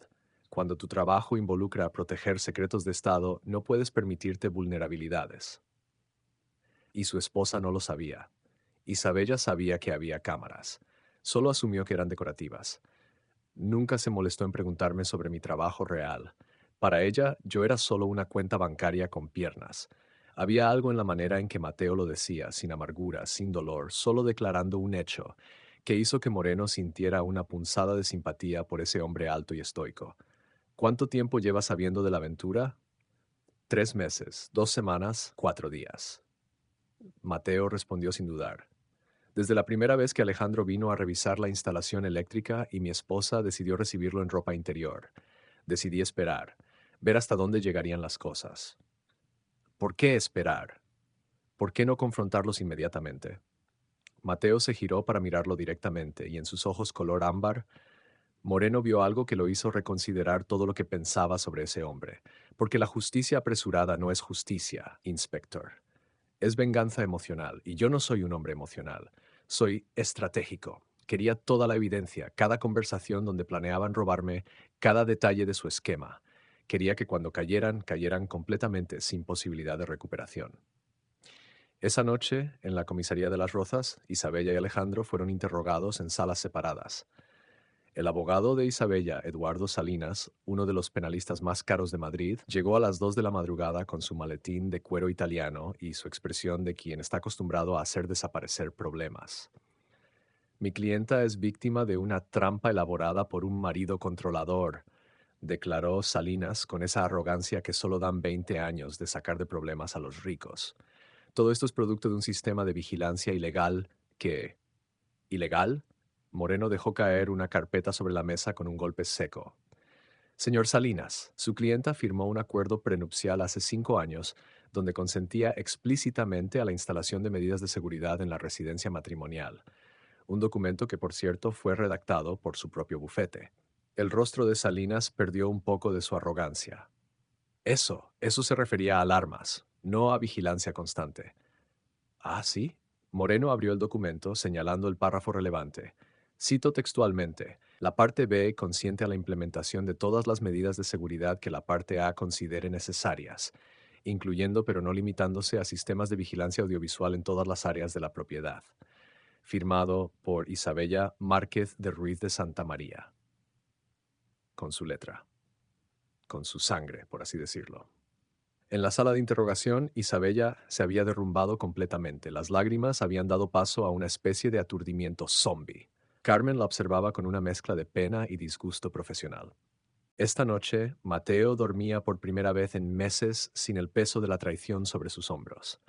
Cuando tu trabajo involucra proteger secretos de Estado, no puedes permitirte vulnerabilidades. Y su esposa no lo sabía. Isabella sabía que había cámaras. Solo asumió que eran decorativas. Nunca se molestó en preguntarme sobre mi trabajo real. Para ella, yo era solo una cuenta bancaria con piernas. Había algo en la manera en que Mateo lo decía, sin amargura, sin dolor, solo declarando un hecho, que hizo que Moreno sintiera una punzada de simpatía por ese hombre alto y estoico. ¿Cuánto tiempo llevas sabiendo de la aventura? 3 meses, 2 semanas, 4 días. Mateo respondió sin dudar. Desde la primera vez que Alejandro vino a revisar la instalación eléctrica y mi esposa decidió recibirlo en ropa interior. Decidí esperar, ver hasta dónde llegarían las cosas. ¿Por qué esperar? ¿Por qué no confrontarlos inmediatamente? Mateo se giró para mirarlo directamente y en sus ojos color ámbar, Moreno vio algo que lo hizo reconsiderar todo lo que pensaba sobre ese hombre, porque la justicia apresurada no es justicia, inspector. Es venganza emocional, y yo no soy un hombre emocional. Soy estratégico. Quería toda la evidencia, cada conversación donde planeaban robarme, cada detalle de su esquema. Quería que cuando cayeran, cayeran completamente sin posibilidad de recuperación. Esa noche, en la comisaría de Las Rozas, Isabella y Alejandro fueron interrogados en salas separadas. El abogado de Isabella, Eduardo Salinas, uno de los penalistas más caros de Madrid, llegó a las 2 de la madrugada con su maletín de cuero italiano y su expresión de quien está acostumbrado a hacer desaparecer problemas. Mi clienta es víctima de una trampa elaborada por un marido controlador, declaró Salinas con esa arrogancia que solo dan 20 años de sacar de problemas a los ricos. Todo esto es producto de un sistema de vigilancia ilegal que... ¿Ilegal? Moreno dejó caer una carpeta sobre la mesa con un golpe seco. Señor Salinas, su clienta firmó un acuerdo prenupcial hace 5 años donde consentía explícitamente a la instalación de medidas de seguridad en la residencia matrimonial, un documento que, por cierto, fue redactado por su propio bufete. El rostro de Salinas perdió un poco de su arrogancia. Eso se refería a alarmas, no a vigilancia constante. Ah, sí. Moreno abrió el documento señalando el párrafo relevante. Cito textualmente, la parte B consiente a la implementación de todas las medidas de seguridad que la parte A considere necesarias, incluyendo pero no limitándose a sistemas de vigilancia audiovisual en todas las áreas de la propiedad. Firmado por Isabella Márquez de Ruiz de Santa María. Con su letra. Con su sangre, por así decirlo. En la sala de interrogación, Isabella se había derrumbado completamente. Las lágrimas habían dado paso a una especie de aturdimiento zombie. Carmen la observaba con una mezcla de pena y disgusto profesional. Esta noche, Mateo dormía por primera vez en meses sin el peso de la traición sobre sus hombros.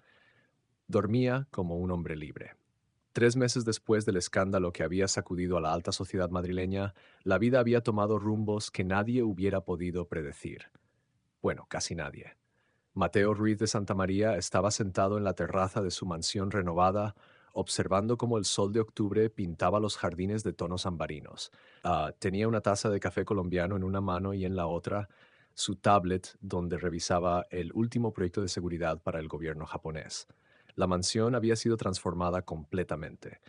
Dormía como un hombre libre. 3 meses después del escándalo que había sacudido a la alta sociedad madrileña, la vida había tomado rumbos que nadie hubiera podido predecir. Bueno, casi nadie. Mateo Ruiz de Santa María estaba sentado en la terraza de su mansión renovada, observando cómo el sol de octubre pintaba los jardines de tonos ambarinos. Tenía una taza de café colombiano en una mano y en la otra su tablet donde revisaba el último proyecto de seguridad para el gobierno japonés. La mansión había sido transformada completamente.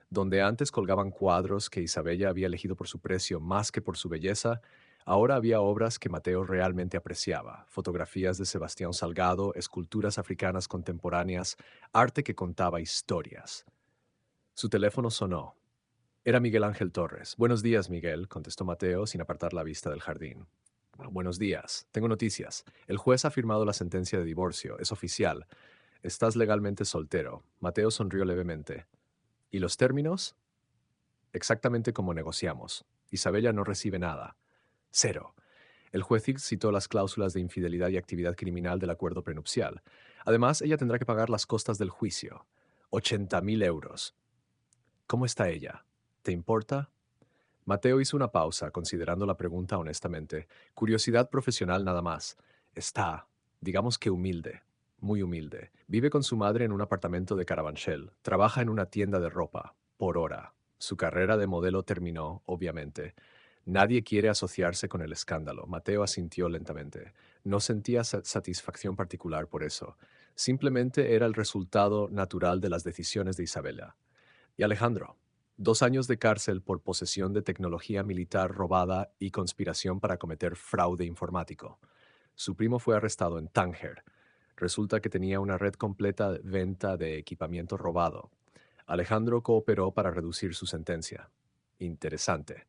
Donde antes colgaban cuadros que Isabella había elegido por su precio más que por su belleza, ahora había obras que Mateo realmente apreciaba, fotografías de Sebastián Salgado, esculturas africanas contemporáneas, arte que contaba historias. Su teléfono sonó. Era Miguel Ángel Torres. Buenos días, Miguel, contestó Mateo sin apartar la vista del jardín. Buenos días. Tengo noticias. El juez ha firmado la sentencia de divorcio. Es oficial. Estás legalmente soltero. Mateo sonrió levemente. ¿Y los términos? Exactamente como negociamos. Isabella no recibe nada. Cero. El juez citó las cláusulas de infidelidad y actividad criminal del acuerdo prenupcial. Además, ella tendrá que pagar las costas del juicio. 80.000 euros. ¿Cómo está ella? ¿Te importa? Mateo hizo una pausa, considerando la pregunta honestamente. Curiosidad profesional nada más. Está, digamos que humilde, muy humilde. Vive con su madre en un apartamento de Carabanchel. Trabaja en una tienda de ropa, por hora. Su carrera de modelo terminó, obviamente. Nadie quiere asociarse con el escándalo. Mateo asintió lentamente. No sentía satisfacción particular por eso. Simplemente era el resultado natural de las decisiones de Isabela. Y Alejandro, 2 años de cárcel por posesión de tecnología militar robada y conspiración para cometer fraude informático. Su primo fue arrestado en Tánger. Resulta que tenía una red completa de venta de equipamiento robado. Alejandro cooperó para reducir su sentencia. Interesante.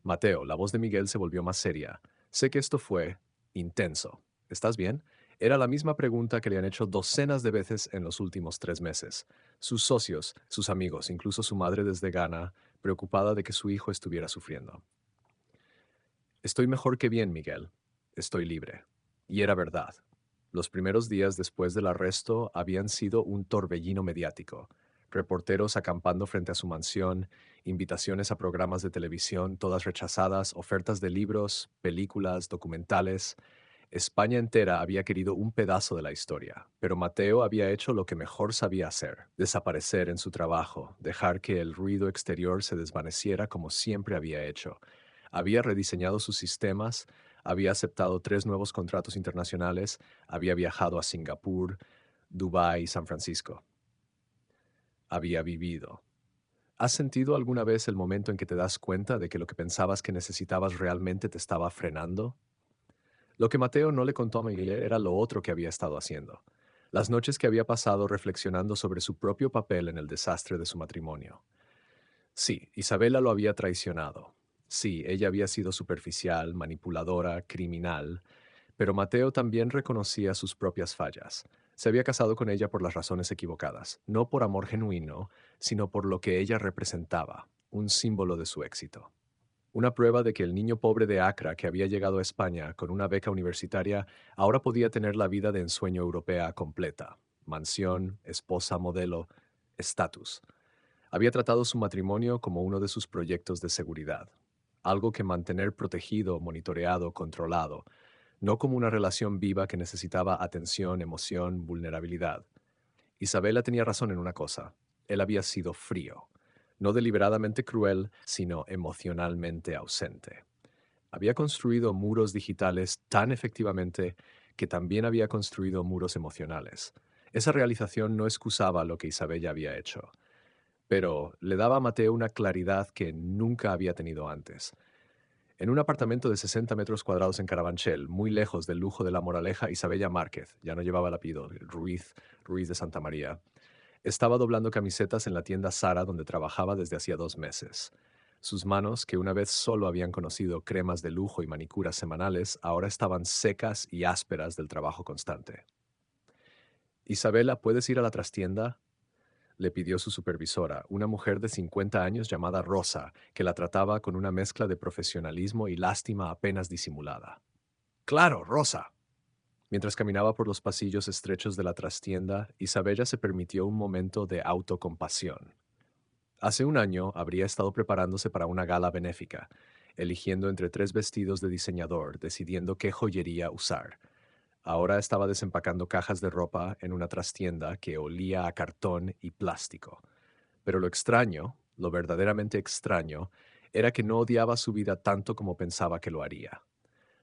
Mateo, la voz de Miguel se volvió más seria. Sé que esto fue intenso. ¿Estás bien? Era la misma pregunta que le han hecho docenas de veces en los últimos 3 meses. Sus socios, sus amigos, incluso su madre desde Ghana, preocupada de que su hijo estuviera sufriendo. Estoy mejor que bien, Miguel. Estoy libre. Y era verdad. Los primeros días después del arresto habían sido un torbellino mediático. Reporteros acampando frente a su mansión, invitaciones a programas de televisión, todas rechazadas, ofertas de libros, películas, documentales. España entera había querido un pedazo de la historia, pero Mateo había hecho lo que mejor sabía hacer: desaparecer en su trabajo, dejar que el ruido exterior se desvaneciera como siempre había hecho. Había rediseñado sus sistemas, había aceptado 3 nuevos contratos internacionales, había viajado a Singapur, Dubái y San Francisco. Había vivido. ¿Has sentido alguna vez el momento en que te das cuenta de que lo que pensabas que necesitabas realmente te estaba frenando? Lo que Mateo no le contó a Miguel era lo otro que había estado haciendo. Las noches que había pasado reflexionando sobre su propio papel en el desastre de su matrimonio. Sí, Isabela lo había traicionado. Sí, ella había sido superficial, manipuladora, criminal, pero Mateo también reconocía sus propias fallas. Se había casado con ella por las razones equivocadas, no por amor genuino, sino por lo que ella representaba, un símbolo de su éxito. Una prueba de que el niño pobre de Accra que había llegado a España con una beca universitaria ahora podía tener la vida de ensueño europea completa: mansión, esposa modelo, estatus. Había tratado su matrimonio como uno de sus proyectos de seguridad, algo que mantener protegido, monitoreado, controlado, no como una relación viva que necesitaba atención, emoción, vulnerabilidad. Isabela tenía razón en una cosa: él había sido frío, no deliberadamente cruel, sino emocionalmente ausente. Había construido muros digitales tan efectivamente que también había construido muros emocionales. Esa realización no excusaba lo que Isabella había hecho, pero le daba a Mateo una claridad que nunca había tenido antes. En un apartamento de 60 metros cuadrados en Carabanchel, muy lejos del lujo de La Moraleja, Isabella Márquez, ya no llevaba el apellido, Ruiz de Santa María, estaba doblando camisetas en la tienda Sara donde trabajaba desde hacía 2 meses. Sus manos, que una vez solo habían conocido cremas de lujo y manicuras semanales, ahora estaban secas y ásperas del trabajo constante. Isabela, ¿puedes ir a la trastienda?, le pidió su supervisora, una mujer de 50 años llamada Rosa, que la trataba con una mezcla de profesionalismo y lástima apenas disimulada. Claro, Rosa. Mientras caminaba por los pasillos estrechos de la trastienda, Isabella se permitió un momento de autocompasión. Hace un año habría estado preparándose para una gala benéfica, eligiendo entre 3 vestidos de diseñador, decidiendo qué joyería usar. Ahora estaba desempacando cajas de ropa en una trastienda que olía a cartón y plástico. Pero lo extraño, lo verdaderamente extraño, era que no odiaba su vida tanto como pensaba que lo haría.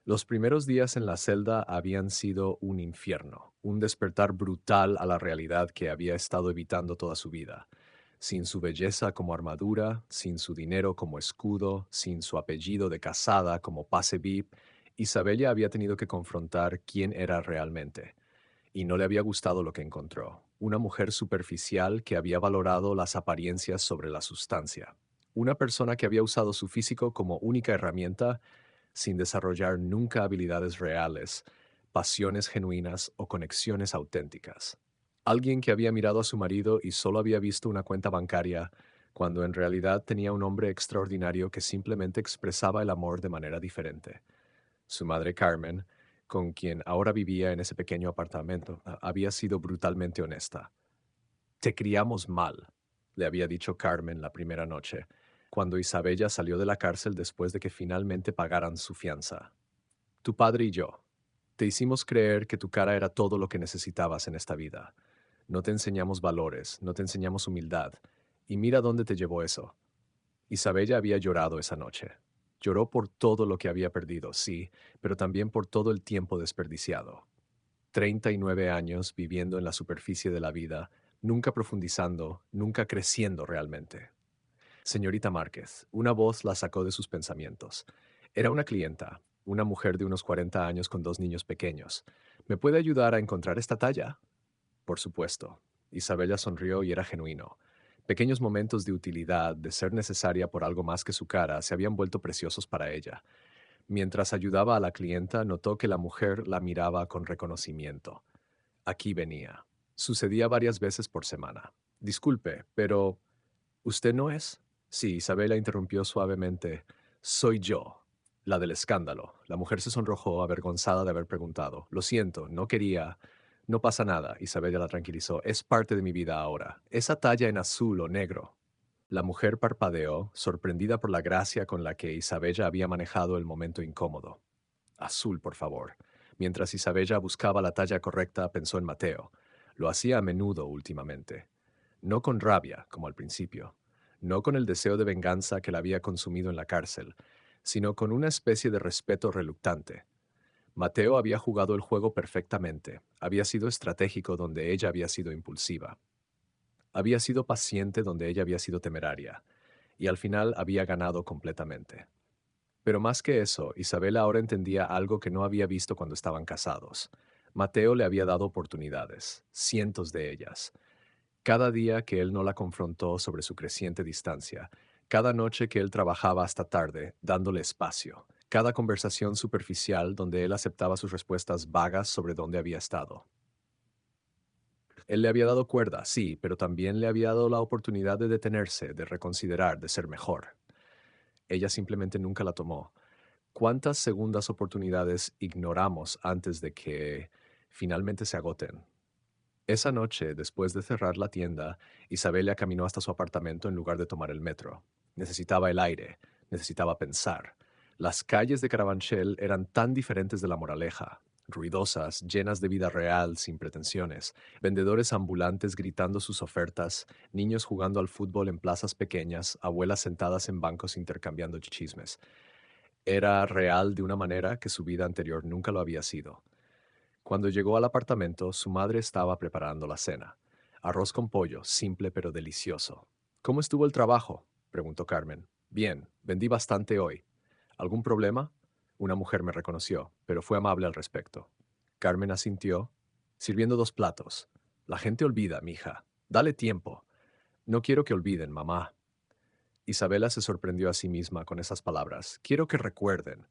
Los primeros días en la celda habían sido un infierno, un despertar brutal a la realidad que había estado evitando toda su vida. Sin su belleza como armadura, sin su dinero como escudo, sin su apellido de casada como pase VIP, Isabella había tenido que confrontar quién era realmente. Y no le había gustado lo que encontró: una mujer superficial que había valorado las apariencias sobre la sustancia. Una persona que había usado su físico como única herramienta, sin desarrollar nunca habilidades reales, pasiones genuinas o conexiones auténticas. Alguien que había mirado a su marido y solo había visto una cuenta bancaria, cuando en realidad tenía un hombre extraordinario que simplemente expresaba el amor de manera diferente. Su madre Carmen, con quien ahora vivía en ese pequeño apartamento, había sido brutalmente honesta. Te criamos mal, le había dicho Carmen la primera noche, cuando Isabella salió de la cárcel después de que finalmente pagaran su fianza. Tu padre y yo. Te hicimos creer que tu cara era todo lo que necesitabas en esta vida. No te enseñamos valores, no te enseñamos humildad. Y mira dónde te llevó eso. Isabella había llorado esa noche. Lloró por todo lo que había perdido, sí, pero también por todo el tiempo desperdiciado. 39 años viviendo en la superficie de la vida, nunca profundizando, nunca creciendo realmente. Señorita Márquez, una voz la sacó de sus pensamientos. Era una clienta, una mujer de unos 40 años con dos niños pequeños. ¿Me puede ayudar a encontrar esta talla? Por supuesto. Isabella sonrió y era genuino. Pequeños momentos de utilidad, de ser necesaria por algo más que su cara, se habían vuelto preciosos para ella. Mientras ayudaba a la clienta, notó que la mujer la miraba con reconocimiento. Aquí venía. Sucedía varias veces por semana. Disculpe, pero ¿usted no es? Sí, Isabela interrumpió suavemente. Soy yo, la del escándalo. La mujer se sonrojó, avergonzada de haber preguntado. Lo siento, no quería. No pasa nada, Isabela la tranquilizó. Es parte de mi vida ahora. Esa talla en azul o negro. La mujer parpadeó, sorprendida por la gracia con la que Isabella había manejado el momento incómodo. Azul, por favor. Mientras Isabella buscaba la talla correcta, pensó en Mateo. Lo hacía a menudo últimamente. No con rabia, como al principio. No con el deseo de venganza que la había consumido en la cárcel, sino con una especie de respeto reluctante. Mateo había jugado el juego perfectamente. Había sido estratégico donde ella había sido impulsiva. Había sido paciente donde ella había sido temeraria. Y al final había ganado completamente. Pero más que eso, Isabela ahora entendía algo que no había visto cuando estaban casados. Mateo le había dado oportunidades, cientos de ellas. Cada día que él no la confrontó sobre su creciente distancia, cada noche que él trabajaba hasta tarde, dándole espacio, cada conversación superficial donde él aceptaba sus respuestas vagas sobre dónde había estado. Él le había dado cuerda, sí, pero también le había dado la oportunidad de detenerse, de reconsiderar, de ser mejor. Ella simplemente nunca la tomó. ¿Cuántas segundas oportunidades ignoramos antes de que finalmente se agoten? Esa noche, después de cerrar la tienda, Isabella caminó hasta su apartamento en lugar de tomar el metro. Necesitaba el aire, necesitaba pensar. Las calles de Carabanchel eran tan diferentes de La Moraleja, ruidosas, llenas de vida real, sin pretensiones, vendedores ambulantes gritando sus ofertas, niños jugando al fútbol en plazas pequeñas, abuelas sentadas en bancos intercambiando chismes. Era real de una manera que su vida anterior nunca lo había sido. Cuando llegó al apartamento, su madre estaba preparando la cena. Arroz con pollo, simple pero delicioso. ¿Cómo estuvo el trabajo? Preguntó Carmen. Bien, vendí bastante hoy. ¿Algún problema? Una mujer me reconoció, pero fue amable al respecto. Carmen asintió, sirviendo dos platos. La gente olvida, mija. Dale tiempo. No quiero que olviden, mamá. Isabela se sorprendió a sí misma con esas palabras. Quiero que recuerden.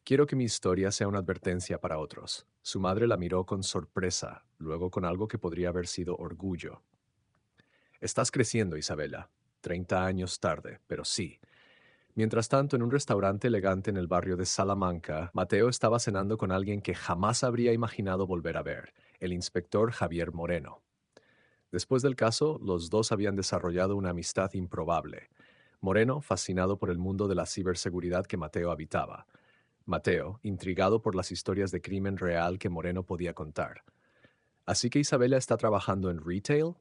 Quiero que mi historia sea una advertencia para otros. Su madre la miró con sorpresa, luego con algo que podría haber sido orgullo. Estás creciendo, Isabela. 30 años tarde, pero sí. Mientras tanto, en un restaurante elegante en el barrio de Salamanca, Mateo estaba cenando con alguien que jamás habría imaginado volver a ver, el inspector Javier Moreno. Después del caso, los dos habían desarrollado una amistad improbable. Moreno, fascinado por el mundo de la ciberseguridad que Mateo habitaba. Mateo, intrigado por las historias de crimen real que Moreno podía contar. ¿Así que Isabela está trabajando en retail?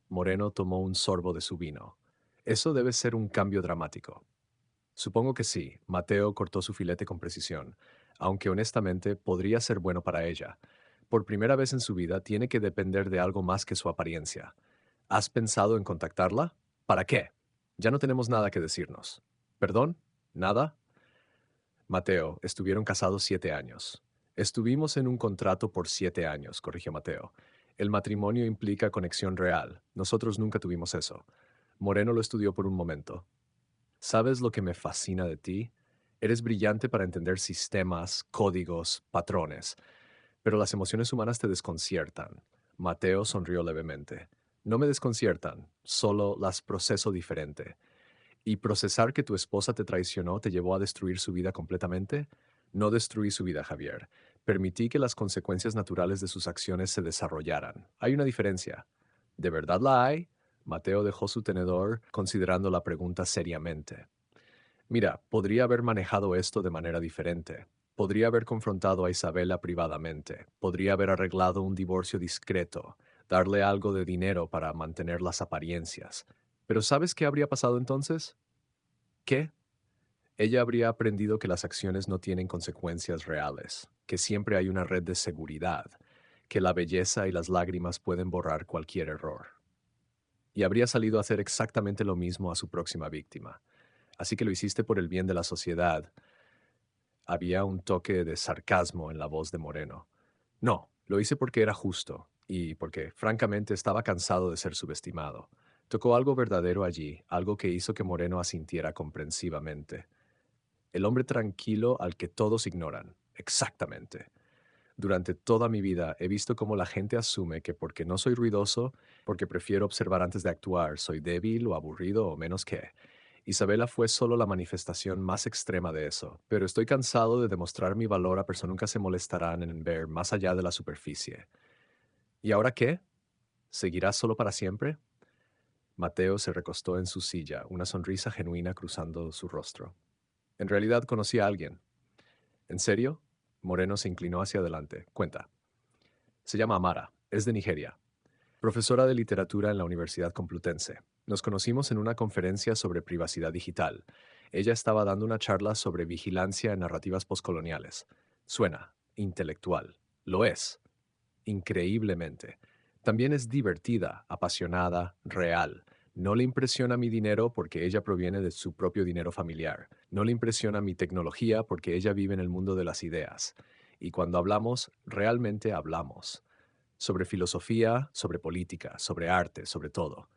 Moreno tomó un sorbo de su vino. Eso debe ser un cambio dramático. Supongo que sí, Mateo cortó su filete con precisión, aunque honestamente podría ser bueno para ella. Por primera vez en su vida tiene que depender de algo más que su apariencia. ¿Has pensado en contactarla? ¿Para qué? Ya no tenemos nada que decirnos. ¿Perdón? ¿Nada? Mateo, estuvieron casados 7 años. Estuvimos en un contrato por 7 años, corrigió Mateo. El matrimonio implica conexión real. Nosotros nunca tuvimos eso. Moreno lo estudió por un momento. ¿Sabes lo que me fascina de ti? Eres brillante para entender sistemas, códigos, patrones, pero las emociones humanas te desconciertan. Mateo sonrió levemente. No me desconciertan, solo las proceso diferente. ¿Y procesar que tu esposa te traicionó te llevó a destruir su vida completamente? No destruí su vida, Javier. Permití que las consecuencias naturales de sus acciones se desarrollaran. Hay una diferencia. ¿De verdad la hay? Mateo dejó su tenedor, considerando la pregunta seriamente. Mira, podría haber manejado esto de manera diferente. Podría haber confrontado a Isabela privadamente. Podría haber arreglado un divorcio discreto, darle algo de dinero para mantener las apariencias. Pero ¿sabes qué habría pasado entonces? ¿Qué? Ella habría aprendido que las acciones no tienen consecuencias reales, que siempre hay una red de seguridad, que la belleza y las lágrimas pueden borrar cualquier error. Y habría salido a hacer exactamente lo mismo a su próxima víctima. Así que lo hiciste por el bien de la sociedad. Había un toque de sarcasmo en la voz de Moreno. No, lo hice porque era justo y porque, francamente, estaba cansado de ser subestimado. Tocó algo verdadero allí, algo que hizo que Moreno asintiera comprensivamente. El hombre tranquilo al que todos ignoran. Exactamente. Durante toda mi vida he visto cómo la gente asume que porque no soy ruidoso, porque prefiero observar antes de actuar, soy débil o aburrido o menos que. Isabela fue solo la manifestación más extrema de eso, pero estoy cansado de demostrar mi valor a personas que nunca se molestarán en ver más allá de la superficie. ¿Y ahora qué? ¿Seguirás solo para siempre? Mateo se recostó en su silla, una sonrisa genuina cruzando su rostro. En realidad conocí a alguien. ¿En serio? Moreno se inclinó hacia adelante. Cuenta. Se llama Amara. Es de Nigeria. Profesora de literatura en la Universidad Complutense. Nos conocimos en una conferencia sobre privacidad digital. Ella estaba dando una charla sobre vigilancia en narrativas postcoloniales. Suena intelectual. Lo es. Increíblemente. También es divertida, apasionada, real. No le impresiona mi dinero porque ella proviene de su propio dinero familiar. No le impresiona mi tecnología porque ella vive en el mundo de las ideas. Y cuando hablamos, realmente hablamos. Sobre filosofía, sobre política, sobre arte, sobre todo.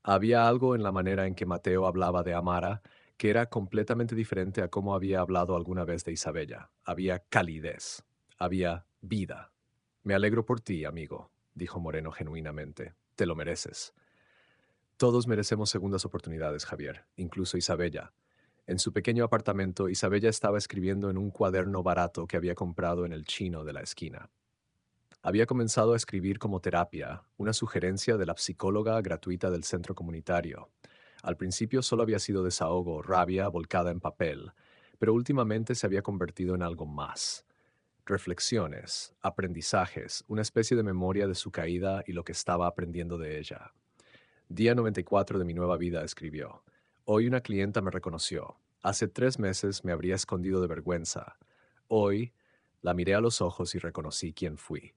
Había algo en la manera en que Mateo hablaba de Amara que era completamente diferente a cómo había hablado alguna vez de Isabella. Había calidez. Había vida. Me alegro por ti, amigo, dijo Moreno genuinamente. Te lo mereces. Todos merecemos segundas oportunidades, Javier, incluso Isabella. En su pequeño apartamento, Isabella estaba escribiendo en un cuaderno barato que había comprado en el chino de la esquina. Había comenzado a escribir como terapia, una sugerencia de la psicóloga gratuita del centro comunitario. Al principio solo había sido desahogo, rabia volcada en papel, pero últimamente se había convertido en algo más. Reflexiones, aprendizajes, una especie de memoria de su caída y lo que estaba aprendiendo de ella. Día 94 de mi nueva vida, escribió. Hoy una clienta me reconoció. Hace 3 meses me habría escondido de vergüenza. Hoy la miré a los ojos y reconocí quién fui.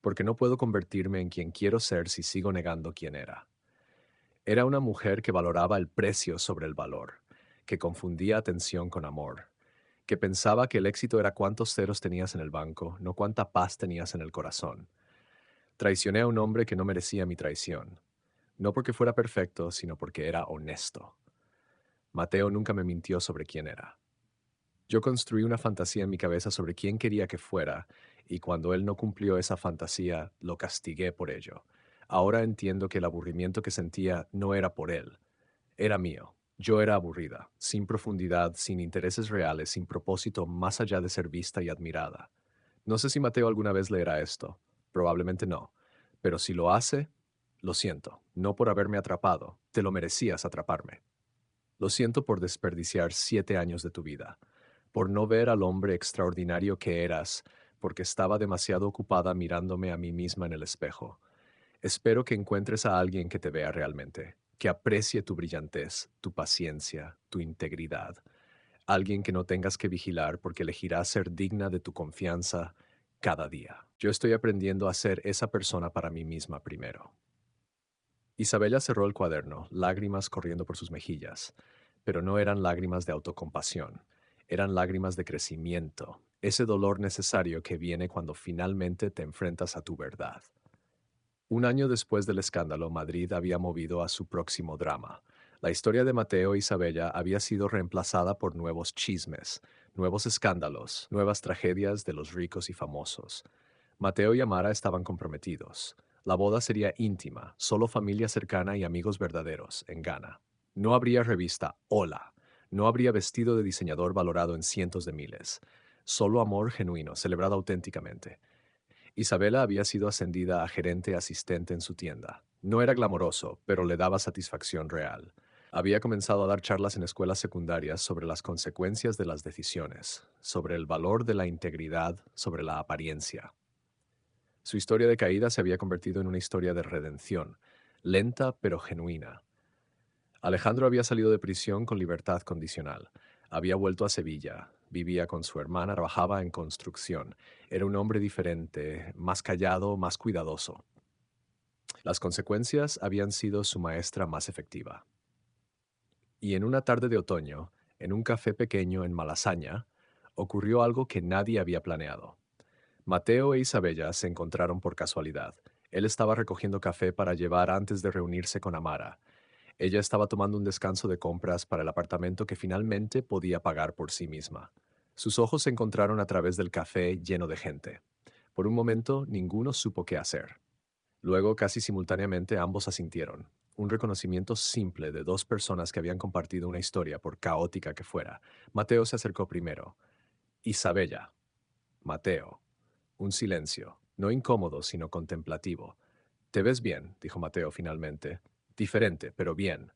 Porque no puedo convertirme en quien quiero ser si sigo negando quién era. Era una mujer que valoraba el precio sobre el valor, que confundía atención con amor, que pensaba que el éxito era cuántos ceros tenías en el banco, no cuánta paz tenías en el corazón. Traicioné a un hombre que no merecía mi traición, no porque fuera perfecto, sino porque era honesto. Mateo nunca me mintió sobre quién era. Yo construí una fantasía en mi cabeza sobre quién quería que fuera, y cuando él no cumplió esa fantasía, lo castigué por ello. Ahora entiendo que el aburrimiento que sentía no era por él, era mío. Yo era aburrida, sin profundidad, sin intereses reales, sin propósito más allá de ser vista y admirada. No sé si Mateo alguna vez leerá esto. Probablemente no. Pero si lo hace, lo siento, no por haberme atrapado. Te lo merecías atraparme. Lo siento por desperdiciar 7 años de tu vida, por no ver al hombre extraordinario que eras, porque estaba demasiado ocupada mirándome a mí misma en el espejo. Espero que encuentres a alguien que te vea realmente, que aprecie tu brillantez, tu paciencia, tu integridad. Alguien que no tengas que vigilar porque elegirá ser digna de tu confianza cada día. Yo estoy aprendiendo a ser esa persona para mí misma primero. Isabella cerró el cuaderno, lágrimas corriendo por sus mejillas, pero no eran lágrimas de autocompasión, eran lágrimas de crecimiento, ese dolor necesario que viene cuando finalmente te enfrentas a tu verdad. Un año después del escándalo, Madrid había movido a su próximo drama. La historia de Mateo e Isabella había sido reemplazada por nuevos chismes, nuevos escándalos, nuevas tragedias de los ricos y famosos. Mateo y Amara estaban comprometidos. La boda sería íntima, solo familia cercana y amigos verdaderos, en Ghana. No habría revista Hola. No habría vestido de diseñador valorado en cientos de miles. Solo amor genuino, celebrado auténticamente. Isabela había sido ascendida a gerente asistente en su tienda. No era glamoroso, pero le daba satisfacción real. Había comenzado a dar charlas en escuelas secundarias sobre las consecuencias de las decisiones, sobre el valor de la integridad, sobre la apariencia. Su historia de caída se había convertido en una historia de redención, lenta pero genuina. Alejandro había salido de prisión con libertad condicional. Había vuelto a Sevilla, vivía con su hermana, trabajaba en construcción. Era un hombre diferente, más callado, más cuidadoso. Las consecuencias habían sido su maestra más efectiva. Y en una tarde de otoño, en un café pequeño en Malasaña, ocurrió algo que nadie había planeado. Mateo e Isabella se encontraron por casualidad. Él estaba recogiendo café para llevar antes de reunirse con Amara. Ella estaba tomando un descanso de compras para el apartamento que finalmente podía pagar por sí misma. Sus ojos se encontraron a través del café lleno de gente. Por un momento, ninguno supo qué hacer. Luego, casi simultáneamente, ambos asintieron. Un reconocimiento simple de dos personas que habían compartido una historia, por caótica que fuera. Mateo se acercó primero. Isabella. Mateo. Un silencio, no incómodo, sino contemplativo. «Te ves bien», dijo Mateo finalmente. «Diferente, pero bien».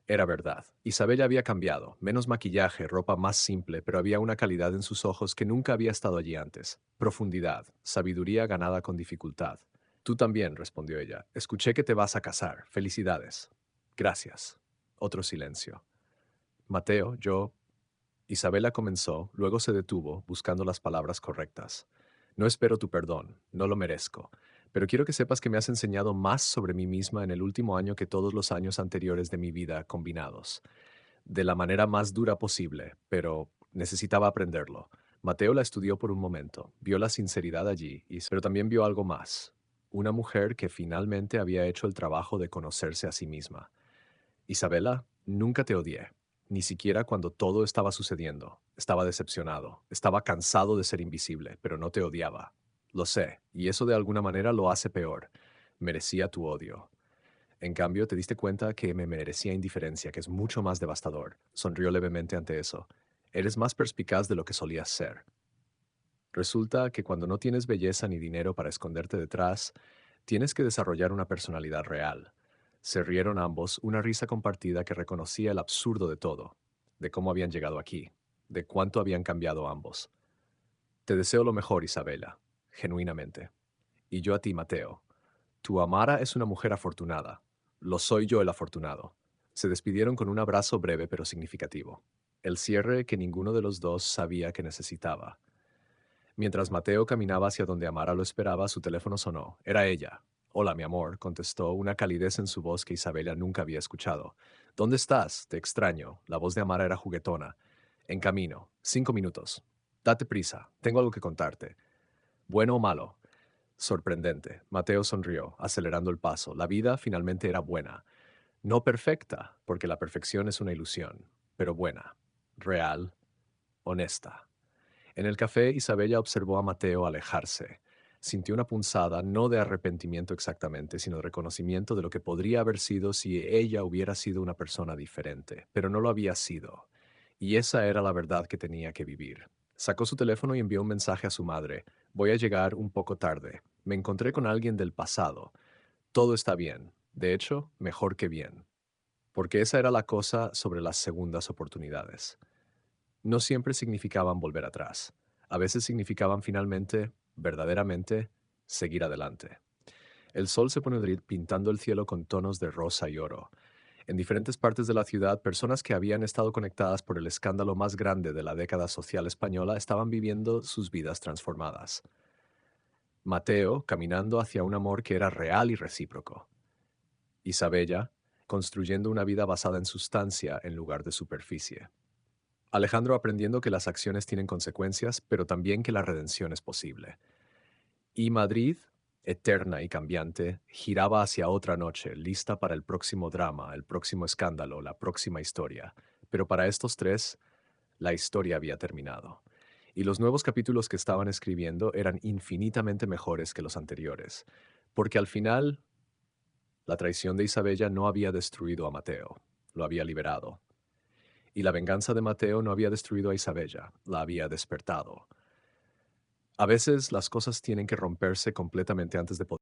Era verdad. Isabella había cambiado. Menos maquillaje, ropa más simple, pero había una calidad en sus ojos que nunca había estado allí antes. Profundidad, sabiduría ganada con dificultad. «Tú también», respondió ella. «Escuché que te vas a casar. Felicidades». «Gracias». Otro silencio. «Mateo, yo...» Isabela comenzó, luego se detuvo, buscando las palabras correctas. «No espero tu perdón, no lo merezco, pero quiero que sepas que me has enseñado más sobre mí misma en el último año que todos los años anteriores de mi vida combinados. De la manera más dura posible, pero necesitaba aprenderlo». Mateo la estudió por un momento, vio la sinceridad allí, pero también vio algo más. Una mujer que finalmente había hecho el trabajo de conocerse a sí misma. «Isabela, nunca te odié, ni siquiera cuando todo estaba sucediendo. Estaba decepcionado, estaba cansado de ser invisible, pero no te odiaba. Lo sé, y eso de alguna manera lo hace peor. Merecía tu odio. En cambio, te diste cuenta que me merecía indiferencia, que es mucho más devastador». Sonrió levemente ante eso. «Eres más perspicaz de lo que solías ser. Resulta que cuando no tienes belleza ni dinero para esconderte detrás, tienes que desarrollar una personalidad real». Se rieron ambos, una risa compartida que reconocía el absurdo de todo, de cómo habían llegado aquí, de cuánto habían cambiado ambos. «Te deseo lo mejor, Isabela, genuinamente. Y yo a ti, Mateo. Tu Amara es una mujer afortunada. Lo soy yo el afortunado». Se despidieron con un abrazo breve pero significativo. El cierre que ninguno de los dos sabía que necesitaba. Mientras Mateo caminaba hacia donde Amara lo esperaba, su teléfono sonó. Era ella. «Hola, mi amor», contestó, una calidez en su voz que Isabela nunca había escuchado. «¿Dónde estás? Te extraño». La voz de Amara era juguetona. «En camino. 5 minutos. Date prisa. Tengo algo que contarte». «¿Bueno o malo?» «Sorprendente». Mateo sonrió, acelerando el paso. La vida finalmente era buena. No perfecta, porque la perfección es una ilusión, pero buena, real, honesta. En el café, Isabella observó a Mateo alejarse. Sintió una punzada, no de arrepentimiento exactamente, sino de reconocimiento de lo que podría haber sido si ella hubiera sido una persona diferente, pero no lo había sido. Y esa era la verdad que tenía que vivir. Sacó su teléfono y envió un mensaje a su madre. «Voy a llegar un poco tarde. Me encontré con alguien del pasado. Todo está bien. De hecho, mejor que bien». Porque esa era la cosa sobre las segundas oportunidades. No siempre significaban volver atrás. A veces significaban finalmente, verdaderamente, seguir adelante. El sol se pone pintando el cielo con tonos de rosa y oro. En diferentes partes de la ciudad, personas que habían estado conectadas por el escándalo más grande de la década social española estaban viviendo sus vidas transformadas. Mateo caminando hacia un amor que era real y recíproco. Isabella construyendo una vida basada en sustancia en lugar de superficie. Alejandro aprendiendo que las acciones tienen consecuencias, pero también que la redención es posible. Y Madrid, eterna y cambiante, giraba hacia otra noche, lista para el próximo drama, el próximo escándalo, la próxima historia. Pero para estos tres, la historia había terminado. Y los nuevos capítulos que estaban escribiendo eran infinitamente mejores que los anteriores, porque al final, la traición de Isabella no había destruido a Mateo, lo había liberado. Y la venganza de Mateo no había destruido a Isabella, la había despertado. A veces las cosas tienen que romperse completamente antes de poder